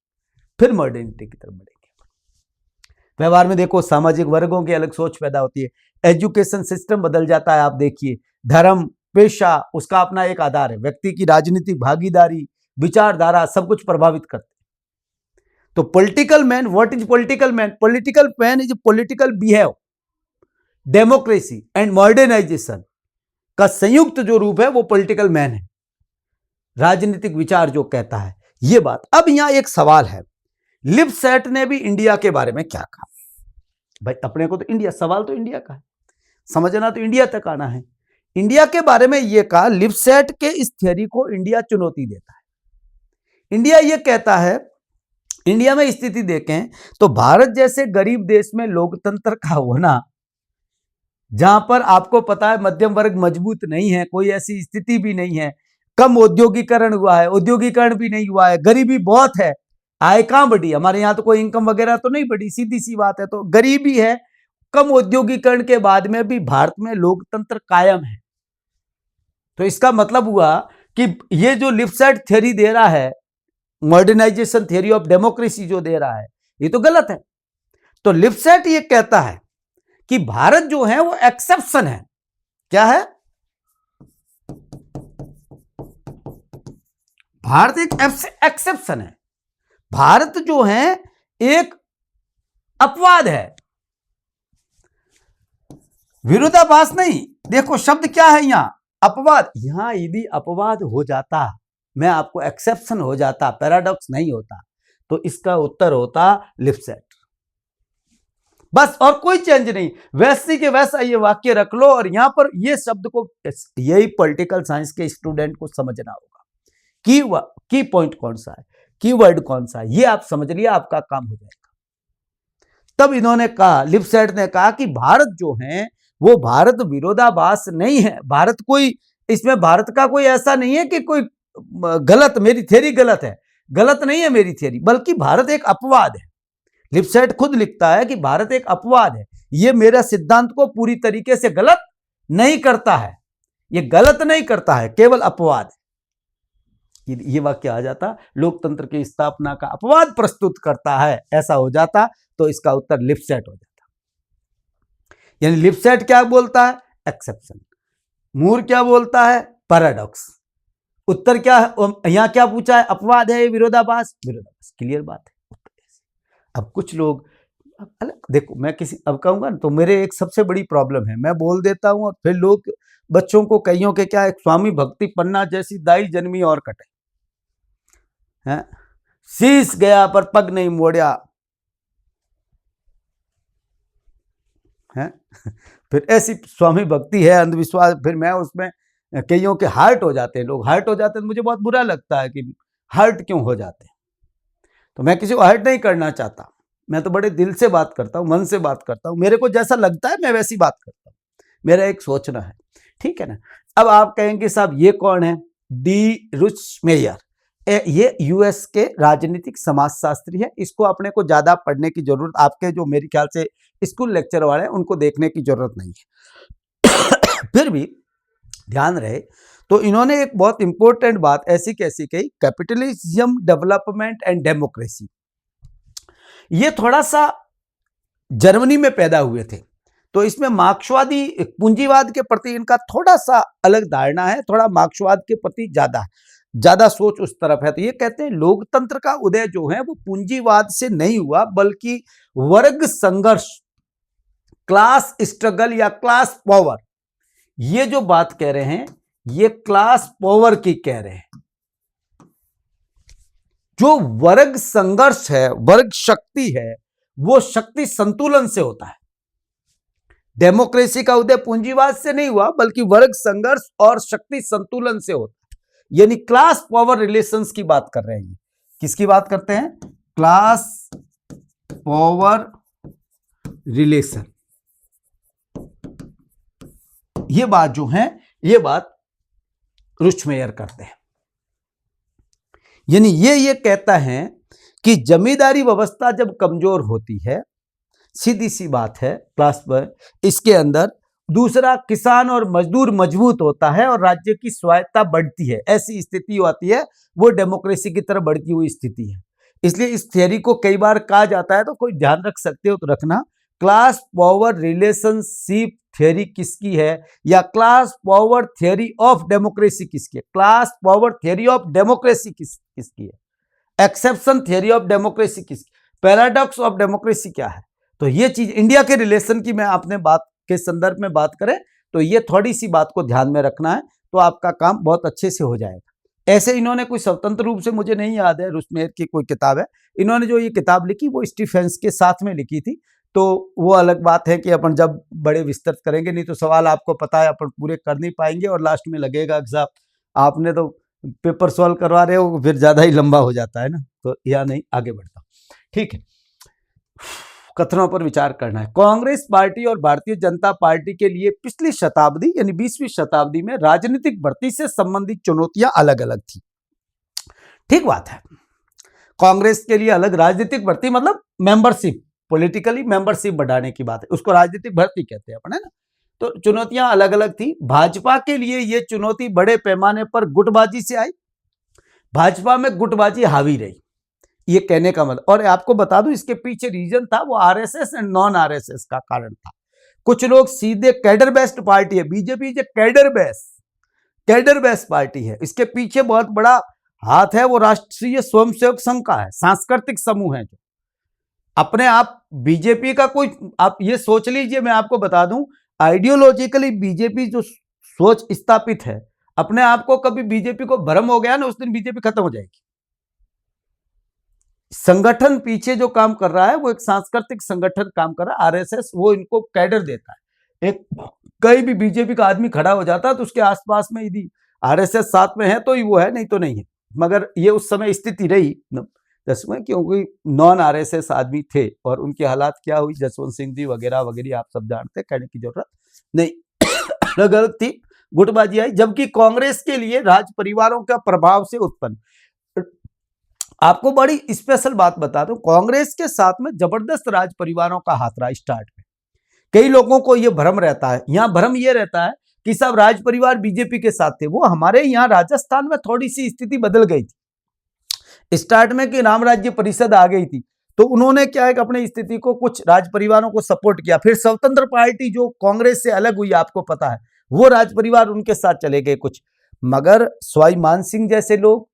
[SPEAKER 1] फिर मॉडर्निटी की तरफ बढ़ेंगे। व्यवहार में देखो सामाजिक वर्गों की अलग सोच पैदा होती है, एजुकेशन सिस्टम बदल जाता है। आप देखिए धर्म पेशा, उसका अपना एक आधार है। व्यक्ति की राजनीतिक भागीदारी, विचारधारा सब कुछ प्रभावित करते हैं। तो political man, what is political man? Political man is political behave, democracy and modernization का संयुक्त जो रूप है वो पॉलिटिकल मैन है। राजनीतिक विचार जो कहता है ये बात। अब यहां एक सवाल है, लिपसेट ने भी इंडिया के बारे में क्या कहा? भाई अपने को तो इंडिया, सवाल तो इंडिया का है, समझना तो इंडिया तक आना है। इंडिया के बारे में यह कहा, लिपसेट के इस थ्योरी को इंडिया चुनौती देता है। इंडिया यह कहता है, इंडिया में स्थिति देखें तो भारत जैसे गरीब देश में लोकतंत्र का होना, जहां पर आपको पता है मध्यम वर्ग मजबूत नहीं है, कोई ऐसी स्थिति भी नहीं है, कम औद्योगिकरण हुआ है, औद्योगिकरण भी नहीं हुआ है, गरीबी बहुत है, आय कहां बढ़ी? हमारे यहां तो कोई इनकम वगैरह तो नहीं बढ़ी, सीधी सी बात है। तो गरीबी है, कम औद्योगिकरण के बाद में भी भारत में लोकतंत्र कायम है। तो इसका मतलब हुआ कि ये जो लिपसेट थ्योरी दे रहा है, मॉडर्नाइजेशन थ्योरी ऑफ डेमोक्रेसी जो दे रहा है, ये तो गलत है। तो लिपसेट ये कहता है कि भारत जो है वो एक्सेप्शन है। क्या है? भारत एक एक्सेप्शन है। भारत जो है एक अपवाद है, विरोधाभास नहीं। देखो शब्द क्या है यहां, अपवाद। यहां यदि अपवाद हो जाता, मैं आपको एक्सेप्शन हो जाता, पैराडॉक्स नहीं होता, तो इसका उत्तर होता लिपसेट। बस और कोई चेंज नहीं, वैसे के वैसा ये वाक्य रख लो। और यहां पर ये शब्द को, यही पॉलिटिकल साइंस के स्टूडेंट को समझना होगा। की पॉइंट कौन सा है, कीवर्ड कौन सा है, ये आप समझ लिया, आपका काम हो जाएगा। तब इन्होंने कहा, लिपसेट ने कहा कि भारत जो है वो भारत विरोधाभास नहीं है। भारत कोई, इसमें भारत का कोई ऐसा नहीं है कि कोई गलत, मेरी थ्योरी गलत है, गलत नहीं है मेरी थ्योरी, बल्कि भारत एक अपवाद है। लिपसेट खुद लिखता है कि भारत एक अपवाद है, ये मेरा सिद्धांत को पूरी तरीके से गलत नहीं करता है, ये गलत नहीं करता है, केवल अपवाद है। ये वाक्य आ जाता, लोकतंत्र की स्थापना का अपवाद प्रस्तुत करता है, ऐसा हो जाता तो इसका उत्तर लिपसेट हो जाता। यानी लिपसेट क्या बोलता है? एक्सेप्शन। मूर क्या बोलता है? पैराडॉक्स। उत्तर क्या है? यहां क्या पूछा है? अपवाद है, विरोधाभास, विरोधाभास। क्लियर बात है। अब कुछ लोग अलग, देखो मैं किसी, अब कहूंगा ना तो मेरे एक सबसे बड़ी प्रॉब्लम है, मैं बोल देता हूं और फिर लोग बच्चों को कईयों के क्या, एक स्वामी भक्ति पन्ना जैसी दाई जन्मी और कटे हैं, शीश गया पर पग नहीं मोड़िया है। फिर ऐसी स्वामी भक्ति है, अंधविश्वास, फिर मैं उसमें कईयों के हार्ट हो जाते हैं, लोग हार्ट हो जाते हैं, मुझे बहुत बुरा लगता है कि हार्ट क्यों हो जाते हैं। तो मैं किसी को हर्ट नहीं करना चाहता, मैं तो बड़े दिल से बात करता हूं, मन से बात करता हूं, मेरे को जैसा लगता है मैं वैसी बात करता हूं, मेरा एक सोचना है, ठीक है ना। अब आप कहेंगे साहब ये कौन है? डी रुचमेयर, ये यूएस के राजनीतिक समाजशास्त्री है, इसको अपने को ज्यादा पढ़ने की जरूरत, आपके जो मेरे ख्याल से स्कूल लेक्चर वाले हैं उनको देखने की जरूरत नहीं है। फिर भी ध्यान रहे तो इन्होंने एक बहुत इंपॉर्टेंट बात ऐसी कैसी कही, कैपिटलिज्म, डेवलपमेंट एंड डेमोक्रेसी। ये थोड़ा सा जर्मनी में पैदा हुए थे, तो इसमें मार्क्सवादी पूंजीवाद के प्रति इनका थोड़ा सा अलग धारणा है, थोड़ा मार्क्सवाद के प्रति ज्यादा सोच उस तरफ है। तो ये कहते हैं लोकतंत्र का उदय जो है वो पूंजीवाद से नहीं हुआ, बल्कि वर्ग संघर्ष, क्लास स्ट्रगल या क्लास पावर, ये जो बात कह रहे हैं ये क्लास पावर की कह रहे हैं। जो वर्ग संघर्ष है, वर्ग शक्ति है, वो शक्ति संतुलन से होता है। डेमोक्रेसी का उदय पूंजीवाद से नहीं हुआ, बल्कि वर्ग संघर्ष और शक्ति संतुलन से होता है। यानी क्लास पावर रिलेशंस की बात कर रहे हैं। किसकी बात करते हैं? Class power relation. ये बात जो है, ये बात रुचमेयर करते हैं। यानी ये कहता है कि जमींदारी व्यवस्था जब कमजोर होती है, सीधी सी बात है, क्लास पर इसके अंदर दूसरा किसान और मजदूर मजबूत होता है और राज्य की स्वायत्ता बढ़ती है, ऐसी स्थिति आती है, वो डेमोक्रेसी की तरफ बढ़ती हुई स्थिति है। इसलिए इस थियरी को कई बार कहा जाता है, तो कोई ध्यान रख सकते हो तो रखना, क्लास पावर रिलेशनशिप थ्योरी किसकी है, या class power theory of democracy किसकी है, class power theory of democracy किसकी है, एक्सेप्शन थ्योरी ऑफ डेमोक्रेसी किसकी, पैराडॉक्स ऑफ डेमोक्रेसी क्या है। तो ये चीज इंडिया के रिलेशन की मैं आपने बात के संदर्भ में बात करें तो ये थोड़ी सी बात को ध्यान में रखना है, तो आपका काम बहुत अच्छे से हो जाएगा। ऐसे इन्होंने कोई स्वतंत्र रूप से, मुझे नहीं याद है, रुस्मेर की कोई किताब है, इन्होंने जो ये किताब लिखी वो स्टीफेंस के साथ में लिखी थी, तो वो अलग बात है कि अपन जब बड़े विस्तृत करेंगे, नहीं तो सवाल आपको पता है अपन पूरे कर नहीं पाएंगे और लास्ट में लगेगा कि साहब आपने तो पेपर सॉल्व करवा रहे हो, फिर ज्यादा ही लंबा हो जाता है ना, तो या नहीं आगे बढ़ता। ठीक है, कथनों पर विचार करना है। कांग्रेस पार्टी और भारतीय जनता पार्टी के लिए पिछली शताब्दी यानी 20वीं शताब्दी में राजनीतिक भर्ती से संबंधित चुनौतियां अलग अलग थी। ठीक बात है, कांग्रेस के लिए अलग राजनीतिक भर्ती मतलब मेंबरशिप, पॉलिटिकली मेंबरशिप बढ़ाने की बात है, उसको राजनीतिक भर्ती कहते हैं अपन, है ना। तो चुनौतियां अलग अलग थी। भाजपा के लिए यह चुनौती बड़े पैमाने पर गुटबाजी से आई, भाजपा में गुटबाजी हावी रही, ये कहने का मतलब। और आपको बता दूं इसके पीछे रीजन था वो आरएसएस एंड नॉन आरएसएस का कारण था। कुछ लोग सीधे कैडर बेस्ड पार्टी है, बीजेपी जो कैडर बेस्ड पार्टी है, इसके पीछे बहुत बड़ा हाथ है वो राष्ट्रीय स्वयंसेवक संघ का है, सांस्कृतिक समूह है जो अपने आप बीजेपी का कोई, आप ये सोच लीजिए, मैं आपको बता दूं आइडियोलॉजिकली बीजेपी जो सोच स्थापित है, अपने आप को कभी बीजेपी को भ्रम हो गया ना, उस दिन बीजेपी खत्म हो जाएगी। संगठन पीछे जो काम कर रहा है वो एक सांस्कृतिक संगठन काम कर रहा है, आरएसएस वो इनको कैडर देता है। एक कहीं भी बीजेपी का आदमी खड़ा हो जाता है तो उसके आसपास में यदि आरएसएस साथ में है तो ही वो है, नहीं तो नहीं है। मगर ये उस समय स्थिति रही दसवें, क्योंकि नॉन आरएसएस आदमी थे और उनकी हालात क्या हुई, जसवंत सिंह जी वगैरह वगैरह आप सब जानते, कहने की जरूरत नहीं। अलग अलग थी, गुटबाजी आई। जबकि कांग्रेस के लिए राज परिवारों का प्रभाव से उत्पन्न, आपको बड़ी स्पेशल बात बता दूं, कांग्रेस के साथ में जबरदस्त राज परिवारों का हाथ रहा स्टार्ट में। कई लोगों को यह भ्रम रहता है, यहां भ्रम यह रहता है कि सब राज परिवार बीजेपी के साथ थे, वो हमारे यहां राजस्थान में थोड़ी सी स्थिति बदल गई थी स्टार्ट में कि राम राज्य परिषद आ गई थी, तो उन्होंने क्या है कि अपनी स्थिति को कुछ राज परिवारों को सपोर्ट किया। फिर स्वतंत्र पार्टी जो कांग्रेस से अलग हुई, आपको पता है, वो राज परिवार उनके साथ चले गए कुछ। मगर स्वाई मान सिंह जैसे लोग,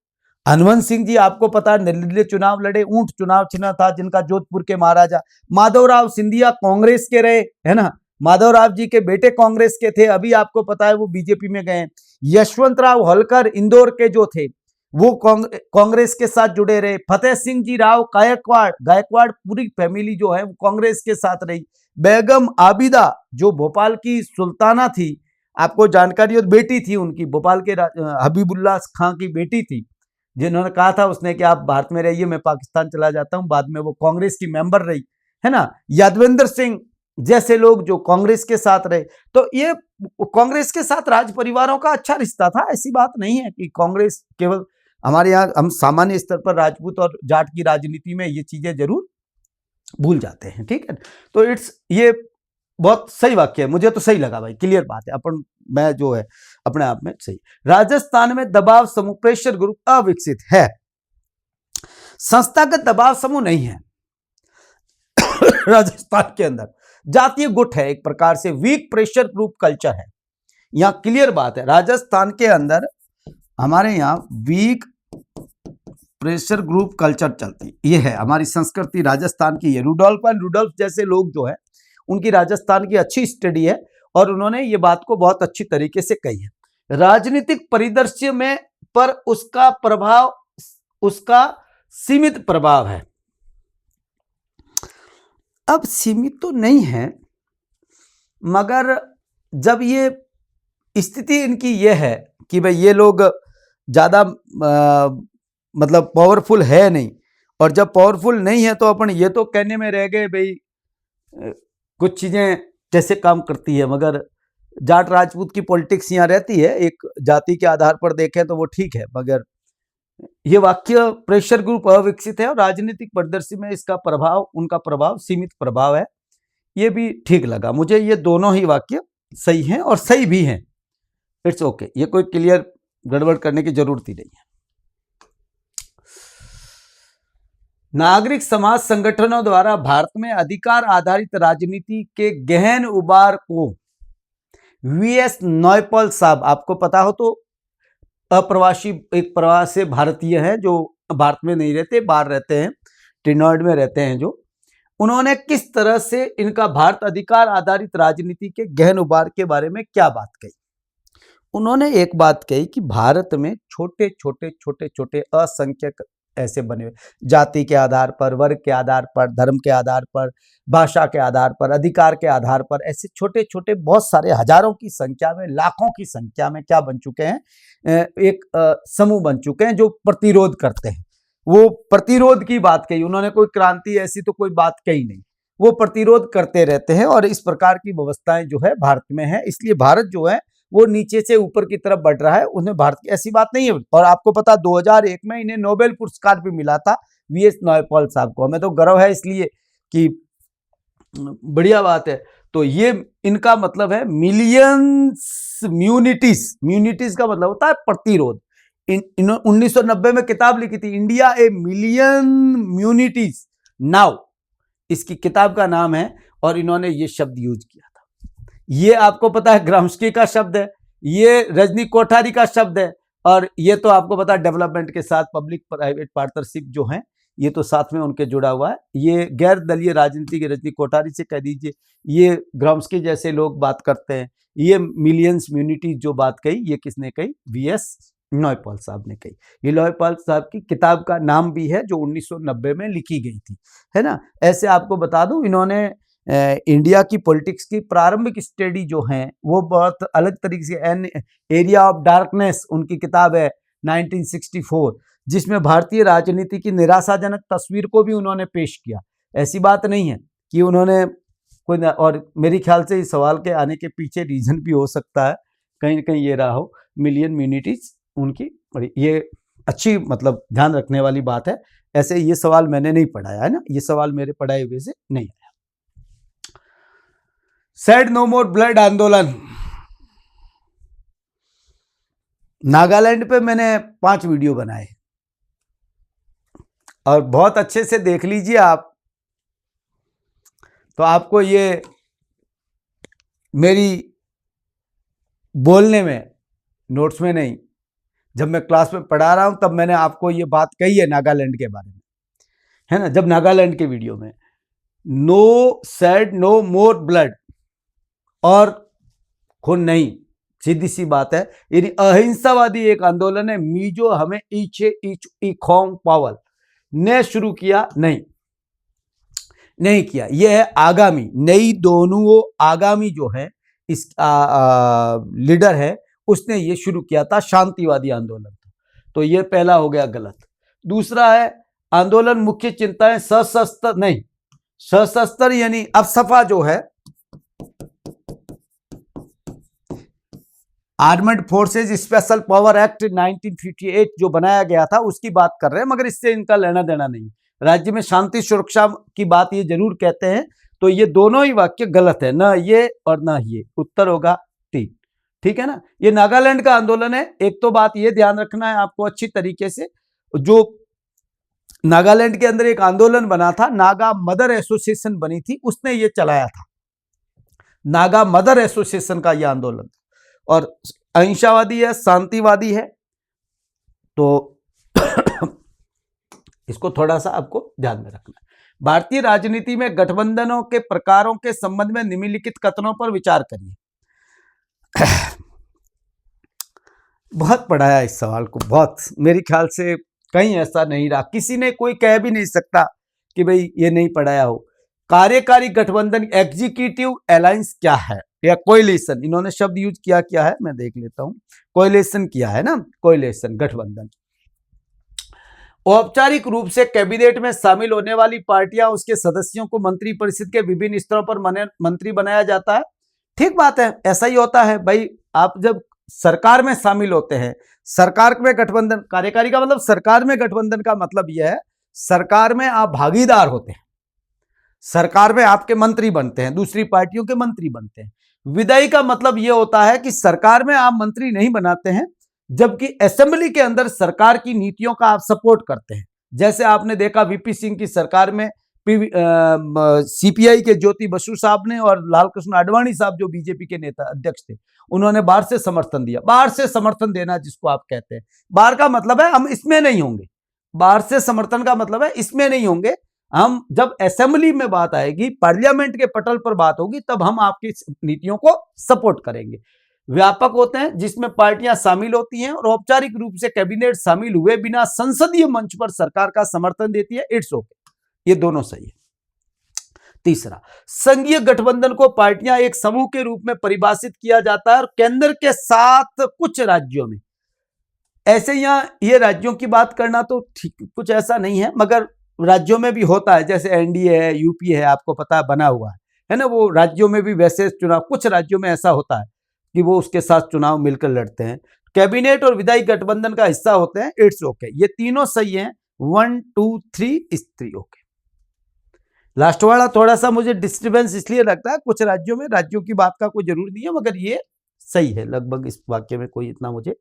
[SPEAKER 1] हनुमंत सिंह जी आपको पता है निर्दलीय चुनाव लड़े, ऊंट चुनाव छिना था जिनका, जोधपुर के महाराजा माधवराव सिंधिया कांग्रेस के रहे, है ना, माधवराव जी के बेटे कांग्रेस के थे, अभी आपको पता है वो बीजेपी में गए। यशवंतराव होलकर इंदौर के जो थे वो कांग्रेस के साथ जुड़े रहे। फतेह सिंह जी राव गायकवाड़ पूरी फैमिली जो है वो कांग्रेस के साथ रही। बेगम आबिदा जो भोपाल की सुल्ताना थी, आपको जानकारी हो, बेटी थी उनकी, भोपाल के हबीबुल्ला खां की बेटी थी, जिन्होंने कहा था उसने कि आप भारत में रहिए मैं पाकिस्तान चला जाता हूं, बाद में वो कांग्रेस की मेंबर रही, है ना। यादवेंद्र सिंह जैसे लोग जो कांग्रेस के साथ रहे, तो ये कांग्रेस के साथ राज परिवारों का अच्छा रिश्ता था। ऐसी बात नहीं है कि कांग्रेस केवल, हमारे यहाँ हम सामान्य स्तर पर राजपूत और जाट की राजनीति में ये चीजें जरूर भूल जाते हैं, ठीक है। तो ये बहुत सही वाक्य है, मुझे तो सही लगा भाई, क्लियर बात है, अपन मैं जो है अपने आप में सही। राजस्थान में दबाव समूह प्रेशर ग्रुप अविकसित है, संस्थागत दबाव समूह नहीं है। राजस्थान के अंदर जातीय गुट है, एक प्रकार से वीक प्रेशर ग्रुप कल्चर है, यहां क्लियर बात है। राजस्थान के अंदर हमारे यहां वीक प्रेशर ग्रुप कल्चर चलती, ये है हमारी संस्कृति राजस्थान की। है रुडोल्फ जैसे लोग जो है उनकी राजस्थान की अच्छी स्टडी है और उन्होंने ये बात को बहुत अच्छी तरीके से कही है। राजनीतिक परिदृश्य में पर उसका प्रभाव, उसका सीमित प्रभाव है। अब सीमित तो नहीं है, मगर जब ये स्थिति इनकी ये है कि भाई ये लोग ज्यादा मतलब पावरफुल है नहीं, और जब पावरफुल नहीं है तो अपन ये तो कहने में रह गए भाई कुछ चीजें कैसे काम करती है, मगर जाट राजपूत की पॉलिटिक्स यहाँ रहती है, एक जाति के आधार पर देखें तो वो ठीक है, मगर ये वाक्य प्रेशर ग्रुप अविकसित है और राजनीतिक परिदृश्य में इसका प्रभाव, उनका प्रभाव सीमित प्रभाव है, ये भी ठीक लगा मुझे। ये दोनों ही वाक्य सही हैं और सही भी हैं, इट्स ओके, ये कोई क्लियर गड़बड़ करने की जरूरत ही नहीं है। नागरिक समाज संगठनों द्वारा भारत में अधिकार आधारित राजनीति के गहन उबार को वीएस नॉयपॉल साहब, आपको पता हो तो अप्रवासी एक प्रवासी भारतीय है जो भारत में नहीं रहते, बाहर रहते हैं, ट्रिनिडाद में रहते हैं, जो उन्होंने किस तरह से इनका भारत अधिकार आधारित राजनीति के गहन उबार के बारे में क्या बात कही। उन्होंने एक बात कही कि भारत में छोटे छोटे असंख्यक ऐसे बने हुए, जाति के आधार पर, वर्ग के आधार पर, धर्म के आधार पर, भाषा के आधार पर, अधिकार के आधार पर, ऐसे छोटे छोटे बहुत सारे हजारों की संख्या में, लाखों की संख्या में क्या बन चुके हैं, एक समूह बन चुके हैं जो प्रतिरोध करते हैं। वो प्रतिरोध की बात कही उन्होंने, कोई क्रांति ऐसी तो कोई बात कही नहीं, वो प्रतिरोध करते रहते हैं और इस प्रकार की व्यवस्थाएं जो है भारत में है। इसलिए भारत जो है वो नीचे से ऊपर की तरफ बढ़ रहा है, उन्हें भारत की ऐसी बात नहीं है। और आपको पता 2001 में इन्हें नोबेल पुरस्कार भी मिला था वीएस नॉयपॉल साहब को। हमें तो गर्व है इसलिए कि बढ़िया बात है। तो ये इनका मतलब है मिलियंस म्यूनिटीज, म्यूनिटीज का मतलब होता है प्रतिरोध। 1990 में किताब लिखी थी इंडिया ए मिलियन म्यूनिटीज नाउ, इसकी किताब का नाम है, और इन्होंने ये शब्द यूज किया था। ये आपको पता है ग्राम्स्की का शब्द है, ये रजनी कोठारी का शब्द है, और ये तो आपको पता है डेवलपमेंट के साथ पब्लिक प्राइवेट पार्टनरशिप जो है ये तो साथ में उनके जुड़ा हुआ है। ये गैर दलीय राजनीति के रजनी कोठारी से कह दीजिए, ये ग्राम्स्की जैसे लोग बात करते हैं। ये मिलियंस म्यूनिटीज जो बात कही ये किसने कही, वीएस नॉयपॉल साहब ने कही। ये नॉयपॉल साहब की किताब का नाम भी है जो 1990 में लिखी गई थी, है ना। ऐसे आपको बता दूं इन्होंने इंडिया की पॉलिटिक्स की प्रारंभिक स्टडी जो है वो बहुत अलग तरीके से, एन एरिया ऑफ डार्कनेस उनकी किताब है 1964, जिसमें भारतीय राजनीति की निराशाजनक तस्वीर को भी उन्होंने पेश किया। ऐसी बात नहीं है कि उन्होंने कोई, और मेरे ख्याल से इस सवाल के आने के पीछे रीजन भी हो सकता है कहीं न कहीं ये रहा हो, मिलियन म्यूनिटीज उनकी बड़ी ये अच्छी मतलब ध्यान रखने वाली बात है। ऐसे ये सवाल मैंने नहीं पढ़ाया है ना, ये सवाल मेरे पढ़ाए हुए से नहीं आया। सेड नो मोर ब्लड आंदोलन, नागालैंड पे मैंने 5 वीडियो बनाए और बहुत अच्छे से देख लीजिए आप, तो आपको ये मेरी बोलने में, नोट्स में नहीं, जब मैं क्लास में पढ़ा रहा हूं तब मैंने आपको ये बात कही है नागालैंड के बारे में, है ना। जब नागालैंड के वीडियो में नो सेड नो मोर ब्लड, और खून नहीं, सीधी सी बात है। यानी अहिंसावादी एक आंदोलन है, मीजो हमें इचे इच इखोंग पावल ने शुरू किया, नहीं किया, यह है आगामी नई दोनों आगामी जो है इस लीडर है उसने ये शुरू किया था, शांतिवादी आंदोलन था। तो ये पहला हो गया गलत। दूसरा है आंदोलन मुख्य चिंताएं सशस्त्र नहीं, सशस्त्र यानी अफसफा जो है armed forces special power act 1958 जो बनाया गया था उसकी बात कर रहे हैं, मगर इससे इनका लेना देना नहीं। राज्य में शांति सुरक्षा की बात ये जरूर कहते हैं। तो ये दोनों ही वाक्य गलत है, ना ये और ना ये, उत्तर होगा 3, ठीक है ना। ये नागालैंड का आंदोलन है। एक तो बात ये ध्यान रखना है आपको अच्छी तरीके से, जो नागालैंड के अंदर एक आंदोलन बना था, नागा मदर एसोसिएशन बनी थी, उसने ये चलाया था, नागा मदर एसोसिएशन का ये आंदोलन, और अहिंसावादी है, शांतिवादी है। तो इसको थोड़ा सा आपको ध्यान में रखना है। भारतीय राजनीति में गठबंधनों के प्रकारों के संबंध में निम्नलिखित कथनों पर विचार करिए। बहुत पढ़ाया इस सवाल को, बहुत, मेरे ख्याल से कहीं ऐसा नहीं रहा, किसी ने कोई कह भी नहीं सकता कि भाई ये नहीं पढ़ाया हो। कार्यकारी गठबंधन एग्जीक्यूटिव अलायंस क्या है, या कोयलेशन, इन्होंने शब्द यूज किया है, मैं देख लेता हूं, कोयलेशन किया है ना, कोयलेशन गठबंधन। औपचारिक रूप से कैबिनेट में शामिल होने वाली पार्टियां, उसके सदस्यों को मंत्री परिषद के विभिन्न स्तरों पर मंत्री बनाया जाता है। ठीक बात है, ऐसा ही होता है भाई। आप जब सरकार में शामिल होते हैं, सरकार में गठबंधन, कार्यकारी का मतलब सरकार में गठबंधन का मतलब यह है सरकार में आप भागीदार होते हैं, सरकार में आपके मंत्री बनते हैं, दूसरी पार्टियों के मंत्री बनते हैं। विधायी का मतलब यह होता है कि सरकार में आप मंत्री नहीं बनाते हैं, जबकि असेंबली के अंदर सरकार की नीतियों का आप सपोर्ट करते हैं, जैसे आपने देखा वीपी सिंह की सरकार में सीपीआई के ज्योति बसु साहब ने और लालकृष्ण आडवाणी साहब जो बीजेपी के नेता अध्यक्ष थे, उन्होंने बाहर से समर्थन दिया। बाहर से समर्थन देना जिसको आप कहते हैं, बाहर का मतलब है हम इसमें नहीं होंगे, बाहर से समर्थन का मतलब है इसमें नहीं होंगे, हम जब असेंबली में बात आएगी, पार्लियामेंट के पटल पर बात होगी, तब हम आपकी नीतियों को सपोर्ट करेंगे। व्यापक होते हैं जिसमें पार्टियां शामिल होती हैं और औपचारिक रूप से कैबिनेट शामिल हुए बिना संसदीय मंच पर सरकार का समर्थन देती है, इट्स ओके, ये दोनों सही है। तीसरा, संघीय गठबंधन को पार्टियां एक समूह के रूप में परिभाषित किया जाता है और केंद्र के साथ कुछ राज्यों में, ऐसे यहां ये राज्यों की बात करना तो ठीक कुछ ऐसा नहीं है, मगर राज्यों में भी होता है, जैसे एनडीए है, यूपी है, आपको पता है बना हुआ है ना, वो राज्यों में भी वैसे चुनाव, कुछ राज्यों में ऐसा होता है कि वो उसके साथ चुनाव मिलकर लड़ते हैं, कैबिनेट और विधायी गठबंधन का हिस्सा होते हैं, इट्स ओके, ये तीनों सही हैं, 1 2 3 इस 3 ओके। लास्ट वाला थोड़ा सा मुझे डिस्टर्बेंस इसलिए लगता है, कुछ राज्यों में, राज्यों की बात का कोई जरूर नहीं है, मगर ये सही है लगभग, इस वाक्य में कोई इतना मुझे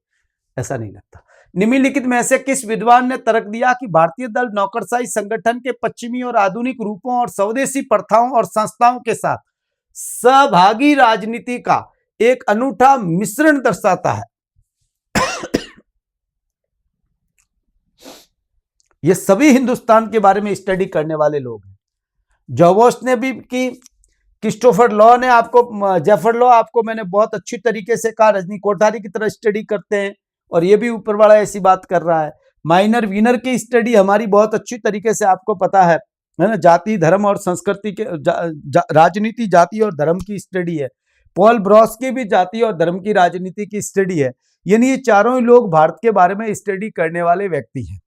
[SPEAKER 1] ऐसा नहीं लगता। निम्नलिखित में से किस विद्वान ने तर्क दिया कि भारतीय दल नौकरशाही संगठन के पश्चिमी और आधुनिक रूपों और स्वदेशी प्रथाओं और संस्थाओं के साथ सहभागी राजनीति का एक अनूठा मिश्रण दर्शाता है? ये सभी हिंदुस्तान के बारे में स्टडी करने वाले लोग हैं। जॉबोस ने भी की, क्रिस्टोफर लॉ ने आपको, जेफर लॉ आपको मैंने बहुत अच्छी तरीके से कहा, रजनी कोठारी की तरह स्टडी करते हैं, और ये भी ऊपर वाला ऐसी बात कर रहा है। माइनर विनर की स्टडी हमारी बहुत अच्छी तरीके से आपको पता है ना, जाति धर्म और संस्कृति के राजनीति जाति और धर्म की स्टडी है। पॉल ब्रॉस की भी जाति और धर्म की राजनीति की स्टडी है। यानी ये चारों ही लोग भारत के बारे में स्टडी करने वाले व्यक्ति हैं।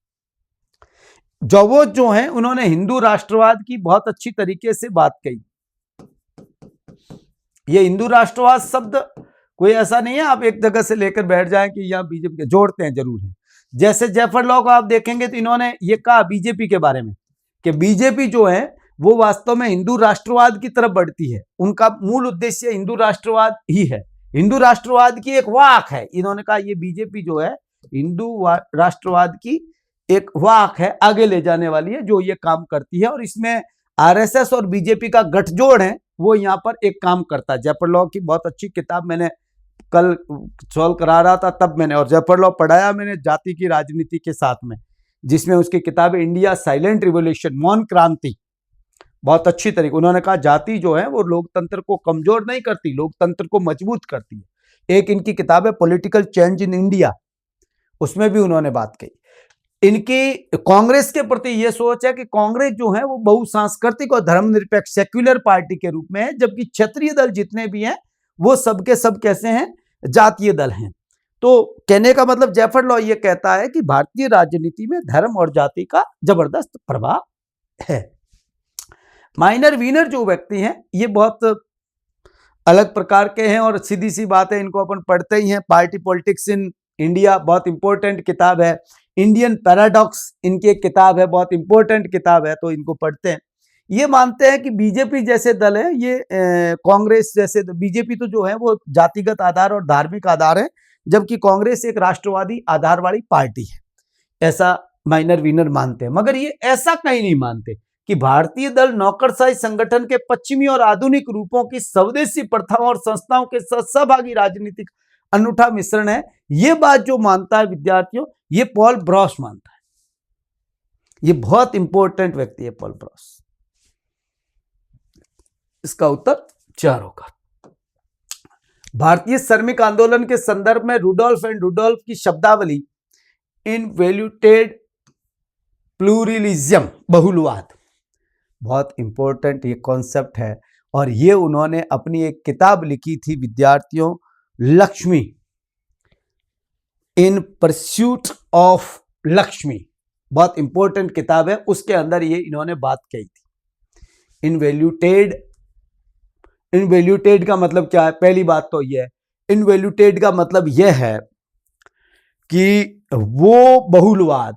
[SPEAKER 1] जॉबोस जो हैं उन्होंने हिंदू राष्ट्रवाद की बहुत अच्छी तरीके से बात कही। ये हिंदू राष्ट्रवाद शब्द कोई ऐसा नहीं है आप एक जगह से लेकर बैठ जाएं कि यहाँ बीजेपी के, जोड़ते हैं जरूर है। जैसे जेफर लॉ को आप देखेंगे तो इन्होंने ये कहा बीजेपी के बारे में कि बीजेपी जो है वो वास्तव में हिंदू राष्ट्रवाद की तरफ बढ़ती है, उनका मूल उद्देश्य हिंदू राष्ट्रवाद ही है, हिंदू राष्ट्रवाद की एक वाक है। इन्होंने कहा ये बीजेपी जो है हिंदू राष्ट्रवाद की एक वाक है, आगे ले जाने वाली है, जो ये काम करती है, और इसमें आरएसएस और बीजेपी का गठजोड़ है वो यहाँ पर एक काम करता है। जेफर लॉ की बहुत अच्छी किताब मैंने कल सॉल्व करा रहा था तब मैंने, और जेफर लॉ पढ़ाया मैंने जाति की राजनीति के साथ में, जिसमें उसकी किताब इंडिया साइलेंट रिवोल्यूशन, मौन क्रांति, बहुत अच्छी तरीके उन्होंने कहा जाति जो है वो लोकतंत्र को कमजोर नहीं करती, लोकतंत्र को मजबूत करती है। एक इनकी किताब है पॉलिटिकल चेंज इन इंडिया, उसमें भी उन्होंने बात कही। इनकी कांग्रेस के प्रति यह सोच है कि कांग्रेस जो है वो बहुसांस्कृतिक और धर्मनिरपेक्ष सेक्युलर पार्टी के रूप में है, जबकि क्षत्रिय दल जितने भी हैं वो सबके सब कैसे हैं, जातीय दल हैं। तो कहने का मतलब जेफर लॉ ये कहता है कि भारतीय राजनीति में धर्म और जाति का जबरदस्त प्रभाव है। माइनर विनर जो व्यक्ति हैं ये बहुत अलग प्रकार के हैं और सीधी सी बात है, इनको अपन पढ़ते ही हैं। पार्टी पॉलिटिक्स इन इंडिया बहुत इंपॉर्टेंट किताब है। इंडियन पैराडॉक्स इनकी एक किताब है, बहुत इंपॉर्टेंट किताब है, तो इनको पढ़ते हैं। ये मानते हैं कि बीजेपी जैसे दल है ये कांग्रेस जैसे, बीजेपी तो जो है वो जातिगत आधार और धार्मिक आधार है, जबकि कांग्रेस एक राष्ट्रवादी आधार वाली पार्टी है, ऐसा माइनर विनर मानते हैं। मगर ये ऐसा कहीं नहीं मानते कि भारतीय दल नौकरशाही संगठन के पश्चिमी और आधुनिक रूपों की स्वदेशी प्रथाओं और संस्थाओं के सहभागी राजनीतिक अनूठा मिश्रण है। ये बात जो मानता है विद्यार्थियों, ये पॉल ब्रॉस मानता है। ये बहुत इंपॉर्टेंट व्यक्ति है पॉल ब्रॉस। इसका उत्तर 4 होगा। भारतीय श्रमिक आंदोलन के संदर्भ में रुडोल्फ एंड रुडोल्फ की शब्दावली इनवैल्यूटेड प्लूरलिज्म, बहुलवाद, बहुत इंपॉर्टेंट ये कॉन्सेप्ट है, और ये उन्होंने अपनी एक किताब लिखी थी विद्यार्थियों, लक्ष्मी, इन परस्यूट ऑफ लक्ष्मी, बहुत इंपॉर्टेंट किताब है। उसके अंदर ये इन्होंने बात कही थी। इनवैल्यूटेड का मतलब क्या है? पहली बात तो यह है, इनवैल्यूटेड का मतलब यह है कि वो बहुलवाद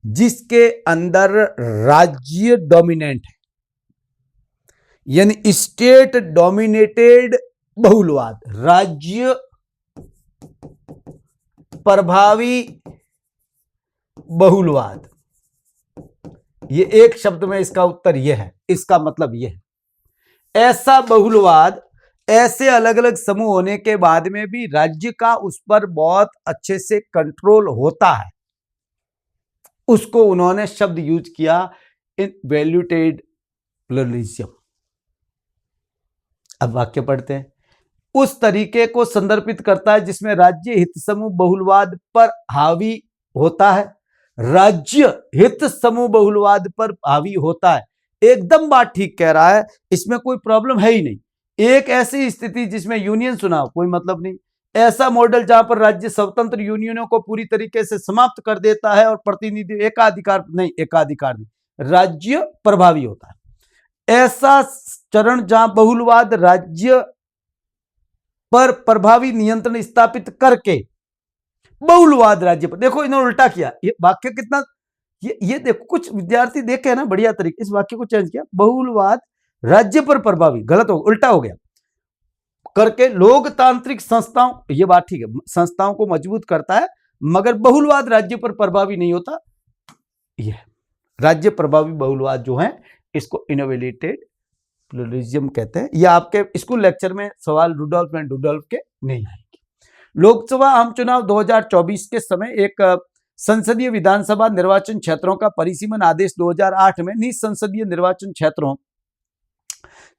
[SPEAKER 1] जिसके अंदर राज्य डोमिनेंट है, यानी स्टेट डोमिनेटेड बहुलवाद, राज्य प्रभावी बहुलवाद, ये एक शब्द में इसका उत्तर ये है, इसका मतलब ये है। ऐसा बहुलवाद, ऐसे अलग अलग समूह होने के बाद में भी राज्य का उस पर बहुत अच्छे से कंट्रोल होता है, उसको उन्होंने शब्द यूज किया इनवैल्यूटेड प्लुरलिज्म। अब वाक्य पढ़ते हैं। उस तरीके को संदर्भित करता है जिसमें राज्य हित समूह बहुलवाद पर हावी होता है। राज्य हित समूह बहुलवाद पर हावी होता है, एकदम बात ठीक कह रहा है, इसमें कोई प्रॉब्लम है ही नहीं। एक ऐसी स्थिति जिसमें यूनियन चुनाव कोई मतलब नहीं, ऐसा मॉडल जहां पर राज्य स्वतंत्र यूनियनों को पूरी तरीके से समाप्त कर देता है और प्रतिनिधि एकाधिकार नहीं, राज्य प्रभावी होता है। ऐसा चरण जहां बहुलवाद राज्य पर प्रभावी नियंत्रण स्थापित करके बहुलवाद राज्य पर, देखो इन्होंने उल्टा किया, ये वाक्य कितना, ये देखो कुछ विद्यार्थी देखे ना बढ़िया तरीके, इस वाक्य को चेंज किया, बहुलवाद राज्य पर प्रभावी, गलत हो, उल्टा हो गया करके लोकतांत्रिक संस्थाओं, ये बात ठीक है, संस्थाओं को मजबूत करता है, मगर बहुलवाद राज्य पर प्रभावी नहीं होता। यह राज्य प्रभावी बहुलवाद जो है इसको इनोवेटेड प्लुरलिज्म कहते हैं। यह आपके स्कूल लेक्चर में सवाल रुडोल्फ एंड रुडोल्फ के नहीं आएंगे। लोकसभा आम चुनाव 2024 के समय एक संसदीय विधानसभा निर्वाचन क्षेत्रों का परिसीमन आदेश 2008 में निसंसदीय निर्वाचन क्षेत्रों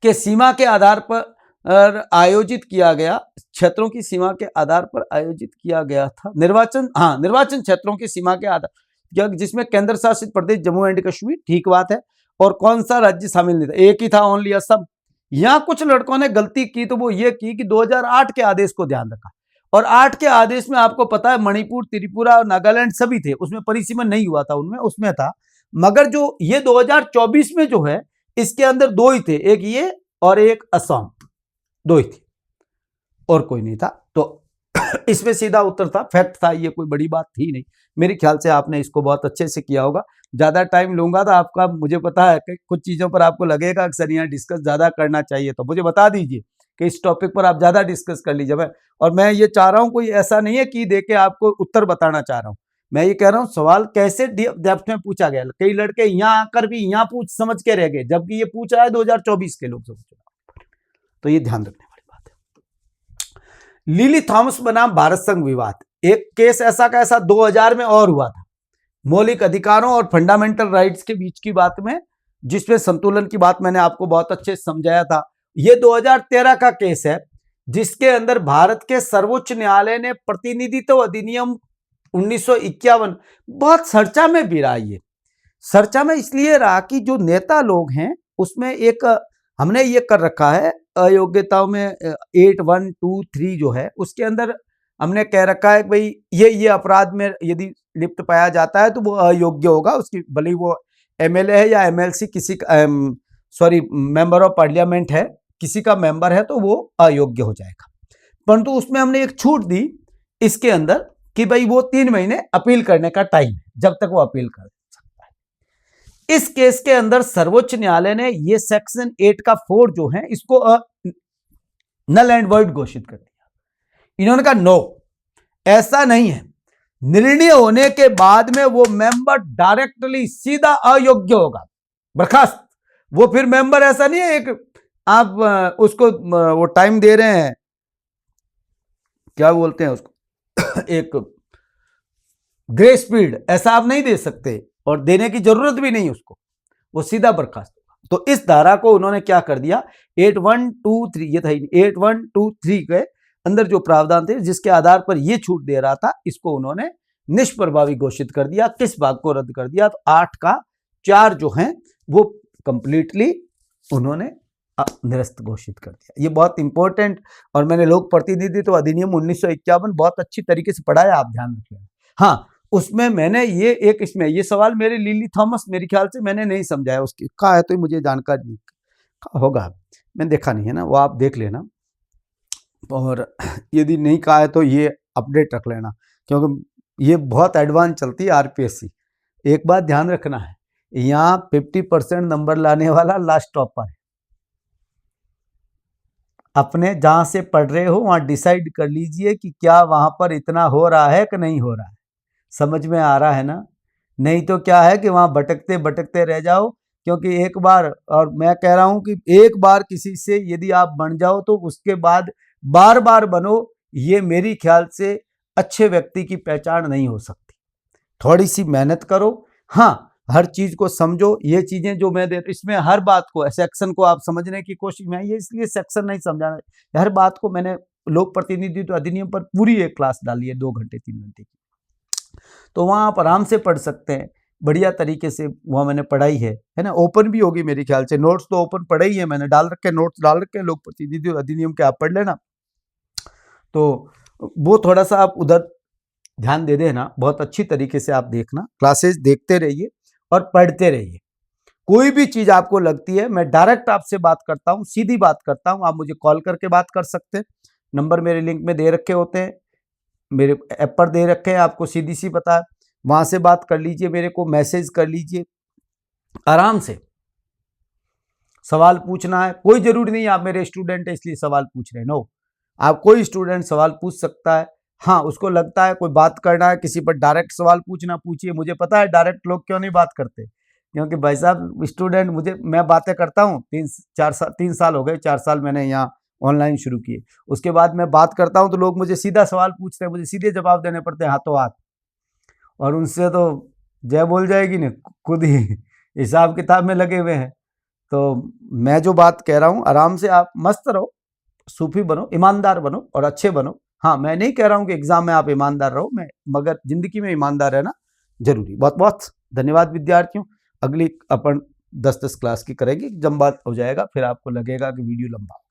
[SPEAKER 1] के सीमा के आधार पर आयोजित किया गया, क्षेत्रों की सीमा के आधार पर आयोजित किया गया था निर्वाचन क्षेत्रों की सीमा के आधार, जिसमें केंद्र शासित प्रदेश जम्मू एंड कश्मीर, ठीक बात है, और कौन सा राज्य शामिल नहीं था, एक ही था, ओनली असम। यहां कुछ लड़कों ने गलती की, तो वो ये की कि 2008 के आदेश को ध्यान रखा, और 8 के आदेश में आपको पता है मणिपुर, त्रिपुरा और नागालैंड सभी थे, उसमें परिसीमन नहीं हुआ था, उनमें उसमें था, मगर जो ये 2024 में जो है इसके अंदर दो ही थे, एक ये और एक असम, दो ही थे और कोई नहीं था। तो इसमें सीधा उत्तर था, फैक्ट था, ये कोई बड़ी बात थी नहीं। मेरे ख्याल से आपने इसको बहुत अच्छे से किया होगा। ज्यादा टाइम लूंगा तो आपका, मुझे पता है कि कुछ चीजों पर आपको लगेगा अक्सर यहाँ डिस्कस ज्यादा करना चाहिए, तो मुझे बता दीजिए कि इस टॉपिक पर आप ज्यादा डिस्कस कर लीजिए। और मैं ये चाह रहा हूँ, कोई ऐसा नहीं है कि देके आपको उत्तर बताना चाह रहा हूँ, मैं ये कह रहा हूँ सवाल कैसे डेप्थ में पूछा गया। कई लड़के यहाँ आकर भी यहाँ पूछ समझ के रह गए, जबकि ये पूछ रहा है 2024 के लोकसभा चुनाव, तो ये ध्यान रखने वाली बात है। लिली थॉमस बनाम भारत संघ विवाद, एक केस ऐसा का ऐसा 2000 में और हुआ था, मौलिक अधिकारों और फंडामेंटल राइट्स के बीच की बात में, जिसमें संतुलन की बात मैंने आपको बहुत अच्छे से समझाया था। यह 2013 का केस है, जिसके अंदर भारत के सर्वोच्च न्यायालय ने प्रतिनिधित्व अधिनियम 1951 बहुत चर्चा में भी रहा। ये चर्चा में इसलिए रहा कि जो नेता लोग हैं उसमें एक हमने ये कर रखा है अयोग्यताओं में 8, 1, 2, 3 जो है उसके अंदर हमने कह रखा है कि भाई ये अपराध में यदि लिप्त पाया जाता है तो वो अयोग्य होगा, उसकी भले वो एमएलए है या एमएलसी, किसी मेंबर ऑफ पार्लियामेंट है, किसी का मेंबर है, तो वो अयोग्य हो जाएगा। परंतु उसमें हमने एक छूट दी इसके अंदर कि भाई वो 3 महीने अपील करने का टाइम है, जब तक वो अपील कर सकता है। इस केस के अंदर सर्वोच्च न्यायालय ने ये सेक्शन 8 का 4 जो है इसको नल एंड वॉइड घोषित कर दिया। इन्होंने कहा नो, ऐसा नहीं है, निर्णय होने के बाद में वो मेंबर डायरेक्टली सीधा अयोग्य होगा, बर्खास्त। वो फिर मेंबर ऐसा नहीं है एक आप उसको वो टाइम दे रहे हैं, क्या बोलते हैं उसको एक ग्रेस पीरियड, ऐसा आप नहीं दे सकते और देने की जरूरत भी नहीं उसको, वो सीधा बर्खास्त होगा। तो इस धारा को उन्होंने क्या कर दिया, 8, 1, 2, 3 ये था, 8, 1, 2, 3 के अंदर जो प्रावधान थे जिसके आधार पर ये छूट दे रहा था, इसको उन्होंने निष्प्रभावी घोषित कर दिया। किस भाग को रद्द कर दिया, तो 8 का 4 जो है वो कंप्लीटली उन्होंने निरस्त घोषित कर दिया। ये बहुत इंपॉर्टेंट, और मैंने लोक प्रतिनिधित्व अधिनियम 1951 बहुत अच्छी तरीके से पढ़ाया, आप ध्यान रखिए। हाँ, उसमें मैंने ये एक, इसमें ये सवाल मेरे लिली थॉमस मेरे ख्याल से मैंने नहीं समझाया, उसकी कहा है तो मुझे जानकारी नहीं होगा, मैं देखा नहीं है ना, वो आप देख लेना, और यदि नहीं कहा है तो ये अपडेट रख लेना, क्योंकि ये बहुत एडवांस चलती है आरपीएससी। एक बात ध्यान रखना है, यहाँ 50% नंबर लाने वाला लास्ट टॉपर है। अपने जहां से पढ़ रहे हो वहां डिसाइड कर लीजिए कि क्या वहां पर इतना हो रहा है कि नहीं हो रहा है, समझ में आ रहा है ना। नहीं तो क्या है कि वहां भटकते भटकते रह जाओ। क्योंकि एक बार, और मैं कह रहा हूं कि एक बार किसी से यदि आप बन जाओ तो उसके बाद बार बार बनो, ये मेरी ख्याल से अच्छे व्यक्ति की पहचान नहीं हो सकती। थोड़ी सी मेहनत करो, हाँ, हर चीज को समझो। ये चीजें जो मैं दे, इसमें हर बात को, सेक्शन को आप समझने की कोशिश, मैं ये इसलिए सेक्शन नहीं समझाना, हर बात को मैंने लोक प्रतिनिधित्व अधिनियम पर पूरी एक क्लास डाली है 2 घंटे 3 घंटे की, तो वहां आप आराम से पढ़ सकते हैं, बढ़िया तरीके से वहां मैंने पढ़ाई है ना। ओपन भी होगी मेरे ख्याल से, नोट्स तो ओपन पढ़े ही है मैंने, डाल रखे नोट्स डाल रखे लोक प्रतिनिधित्व अधिनियम के, आप पढ़ लेना। तो वो थोड़ा सा आप उधर ध्यान दे देना, बहुत अच्छी तरीके से आप देखना, क्लासेस देखते रहिए और पढ़ते रहिए। कोई भी चीज आपको लगती है, मैं डायरेक्ट आपसे बात करता हूं, सीधी बात करता हूं, आप मुझे कॉल करके बात कर सकते हैं, नंबर मेरे लिंक में दे रखे होते हैं, मेरे ऐप पर दे रखे हैं, आपको सीधी सी पता है, वहां से बात कर लीजिए, मेरे को मैसेज कर लीजिए, आराम से सवाल पूछना है। कोई जरूरी नहीं आप मेरे स्टूडेंट है इसलिए सवाल पूछ रहे हैं, नो, आप कोई स्टूडेंट सवाल पूछ सकता है। हाँ, उसको लगता है कोई बात करना है किसी पर, डायरेक्ट सवाल पूछना, पूछिए। मुझे पता है डायरेक्ट लोग क्यों नहीं बात करते, क्योंकि भाई साहब स्टूडेंट, मैं बातें करता हूँ 3 साल हो गए, 4 साल मैंने यहाँ ऑनलाइन शुरू किए, उसके बाद मैं बात करता हूँ तो लोग मुझे सीधा सवाल पूछते हैं, मुझे सीधे जवाब देने पड़ते हैं हाथों हाथ, और उनसे तो जय बोल जाएगी ना, खुद ही हिसाब किताब में लगे हुए हैं। तो मैं जो बात कह रहा हूँ, आराम से आप मस्त रहो, सूफी बनो, ईमानदार बनो और अच्छे बनो। हाँ, मैं नहीं कह रहा हूँ कि एग्जाम में आप ईमानदार रहो, मैं, मगर जिंदगी में ईमानदार रहना जरूरी। बहुत बहुत धन्यवाद विद्यार्थियों। अगली अपन 10-10 क्लास की करेंगे, जब बात हो जाएगा फिर आपको लगेगा कि वीडियो लंबा